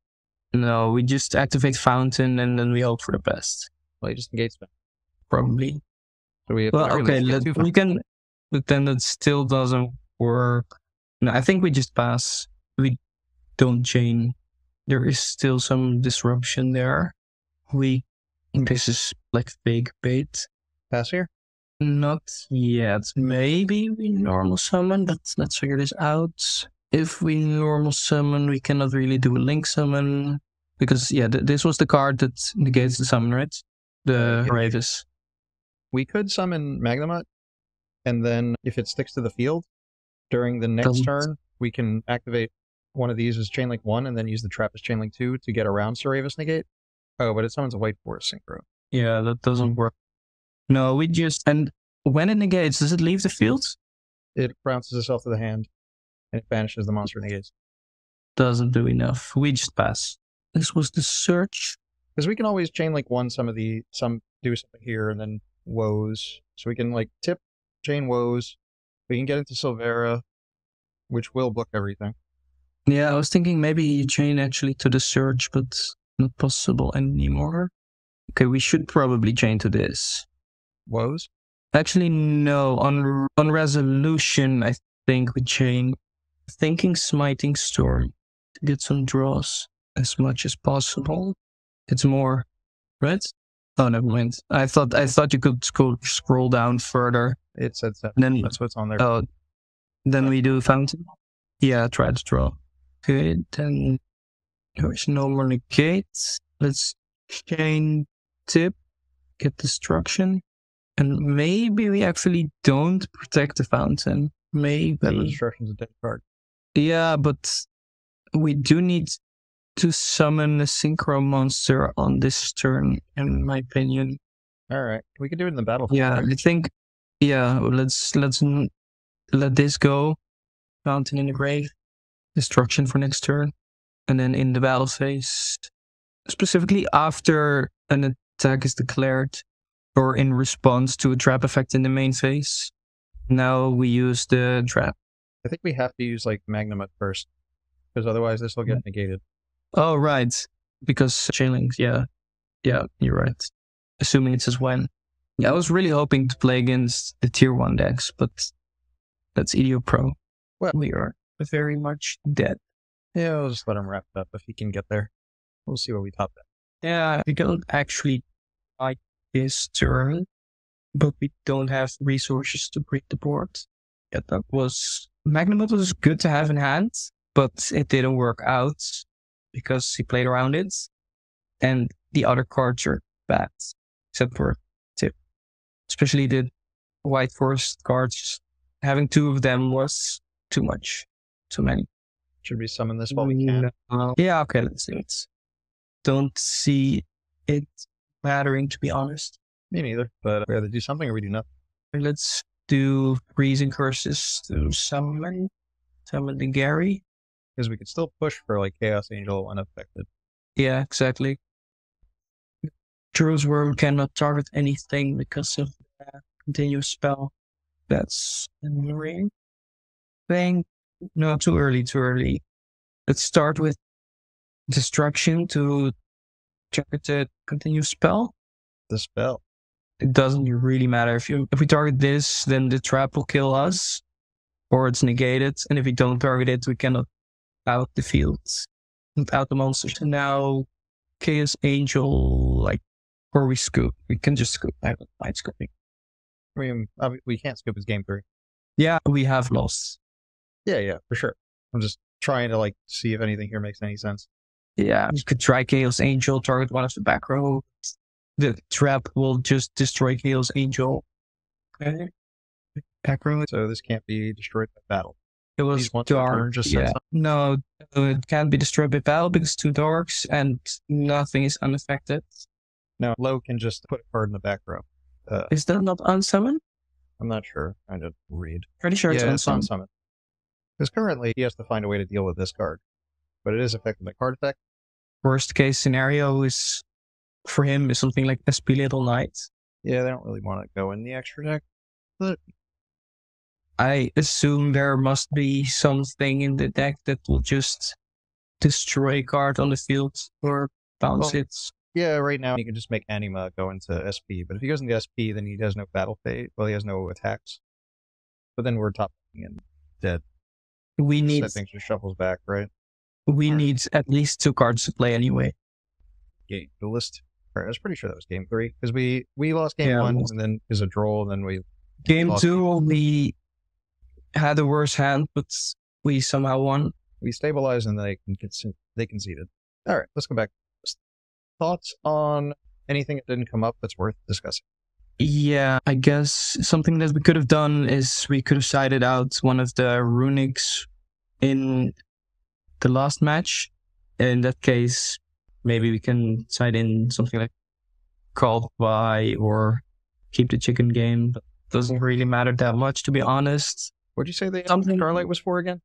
No, we just activate Fountain and then we hope for the best. Well, he just negates them. Probably. So we have we can... But then that still doesn't work. No, I think we just pass. We don't chain. There is still some disruption there. This is like fake bait. Pass here? Not yet. Maybe we normal summon, but let's figure this out. If we normal summon, we cannot really do a link summon. Because, yeah, this was the card that negates the summon, right? The Ravis. We could summon Magnemite, and then if it sticks to the field, during the next turn, we can activate one of these as Chainlink 1 and then use the trap as Chainlink 2 to get around Sorivus Negate. Oh, but it summons a White Forest Synchro. Yeah, that doesn't work. No, we just... And when it negates, does it leave the field? It bounces itself to the hand, and it banishes the monster it negates. Doesn't do enough. We just pass. This was the search. Because we can always Chainlink 1 do something here, and then Woes. So we can, like, tip, chain Woes. We can get into Silvera, which will book everything. Yeah, I was thinking maybe you chain actually to the search, but not possible anymore. Okay, we should probably chain to this. Woes? Actually, no. On resolution, I think we chain. Thinking Smiting Storm to get some draws as much as possible. It's more, right? Oh, never mind. I thought you could scroll down further. It said 7. Then that's what's on there. Oh, then we do Fountain. Yeah, try to draw. Okay, then there's no more negates. Let's chain tip, get destruction, and maybe we actually don't protect the Fountain. Maybe. Then the destruction's a dead card. Yeah, but we do need to summon a Synchro monster on this turn, in my opinion. Alright, we can do it in the battle. Yeah, I think, yeah, let's let this go. Fountain in the grave. Destruction for next turn. And then in the battle phase, specifically after an attack is declared, or in response to a trap effect in the main phase, now we use the trap. I think we have to use, like, Magnemite first, because otherwise this will get negated. Oh, right. Because Chainlinks, yeah. Yeah, you're right. Assuming it says when. Yeah, I was really hoping to play against the tier 1 decks, but that's YGOPRO. Well, we are very much dead. Yeah, we'll just let him wrap it up if he can get there. We'll see what we top that. Yeah, we don't actually like this turn, but we don't have resources to break the board. Yeah, that was... Magnemite was good to have in hand, but it didn't work out because he played around it. And the other cards are bad, except for Tip. Especially the White Forest cards. Having 2 of them was too much. Too many. Should we summon this while we can? Yeah, okay, let's do it. Don't see it mattering, to be honest. Me neither, but we either do something or we do nothing. Let's do Freezing Curses to summon the Gary. Because we could still push for, like, Chaos Angel unaffected. Yeah, exactly. Drew's Worm cannot target anything because of the continuous spell. That's annoying. No, too early. Let's start with Destruction to target the continuous spell. The spell. It doesn't really matter. If we target this, then the trap will kill us. Or it's negated. And if we don't target it, we cannot out the field. Out the monsters. And now Chaos Angel, like, or we scoop. We can just scoop. I don't mind scooping. I mean, we can't scoop his game 3. Yeah, we have lost. Yeah, for sure. I'm just trying to, like, see if anything here makes any sense. Yeah, you could try Chaos Angel, target one of the back row. the trap will just destroy Chaos Angel. Okay. Aggro. So this can't be destroyed by battle. It was These ones dark. return just Yeah. sets up. No, it can't be destroyed by battle because it's 2 darks and nothing is unaffected. No, Low can just put a card in the back row. Is that not unsummon? I'm not sure. I didn't read. Pretty sure it's unsummon. Unsummon. Because currently he has to find a way to deal with this card. But it is affected by card effect. Worst case scenario is for him is something like SP Little Knight. Yeah, they don't really want to go in the extra deck. But I assume there must be something in the deck that will just destroy a card on the field or bounce it. yeah, right now he can just make Anima go into SP. But if he goes into SP, then he has no battle phase. Well, he has no attacks. But then we're top and dead. We need That thing just shuffles back, right? we need at least 2 cards to play anyway. Game Duelist. Right, I was pretty sure that was game 3 because we lost game 1 and then is a draw, and then we Game lost 2 we had a worse hand, but we somehow won. We stabilized and they conceded. All right, let's go back. Thoughts on anything that didn't come up that's worth discussing? Yeah, I guess something that we could have done is we could have sided out one of the Runicks in the last match. In that case, maybe we can side in something like Called By or Keep the Chicken Game. But doesn't really matter that much, to be honest. What'd you say the Something- Starlight was for again?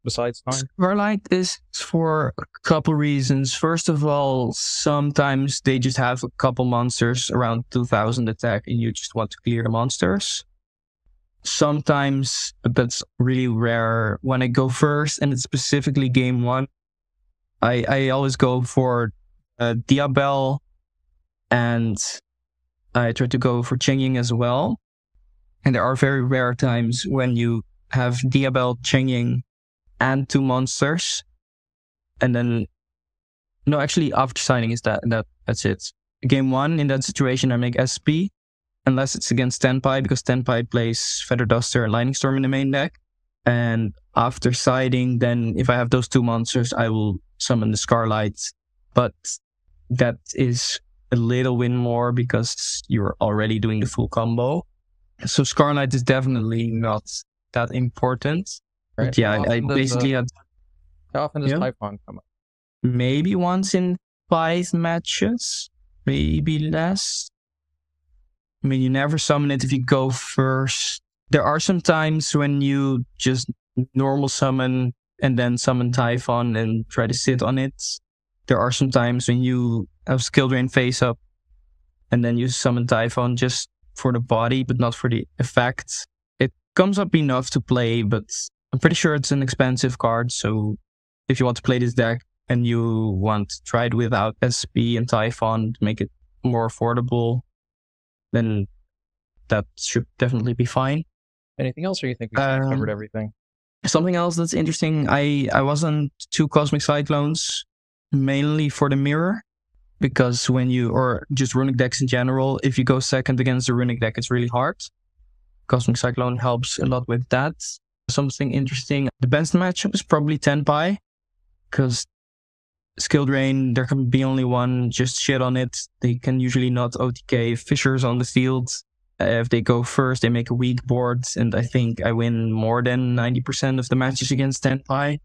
Besides time? Starlight is for a couple reasons. First of all, sometimes they just have a couple monsters around 2000 attack and you just want to clear the monsters. Sometimes, but that's really rare, when I go first and it's specifically game 1, I always go for Diabel and I try to go for Chengying as well. And there are very rare times when you have Diabel, Chengying, and 2 monsters, and then no, actually after signing is that's it. Game 1 in that situation I make SP unless it's against Tenpai, because Tenpai plays Feather Duster and Lightning Storm in the main deck. And after siding, then if I have those 2 monsters, I will summon the Scarlight. But that is a little win more because you're already doing the full combo. So Scarlight is definitely not that important. Right. But yeah, I basically had How often does Typhon come up? maybe once in 5 matches, maybe less. I mean, you never summon it if you go first. There are some times when you just normal summon and then summon Typhon and try to sit on it. There are some times when you have Skill Drain face up and then you summon Typhon just for the body, but not for the effect. It comes up enough to play, but I'm pretty sure it's an expensive card, so if you want to play this deck and you want to try it without SP and Typhon to make it more affordable, then that should definitely be fine. Anything else, or you think we covered everything? Something else that's interesting, I was on 2 Cosmic Cyclones, mainly for the mirror, because when you, or just Runick decks in general, if you go second against the Runick deck, it's really hard. Cosmic Cyclone helps a lot with that. Something interesting, the best matchup is probably Tenpai, because Skill Drain, there can be only one, just shit on it. They can usually not OTK Fissures on the field. If they go first, they make a weak board, and I think I win more than 90% of the matches against Tenpai.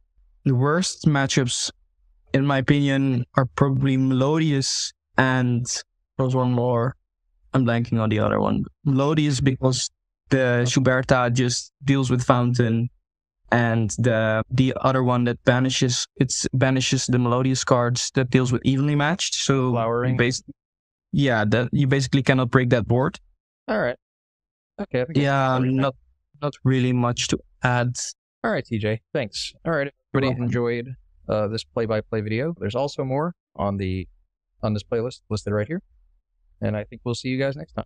The worst matchups, in my opinion, are probably Melodious and there's one more. I'm blanking on the other one. Melodious because the Schuberta just deals with Fountain, and the other one that banishes the Melodious cards that deals with Evenly Matched. So Flowering. That you basically cannot break that board. All right. Okay. I think Not really much to add. All right, TJ. Thanks. All right. If everybody enjoyed this play-by-play video, there's also more on this playlist listed right here. And I think we'll see you guys next time.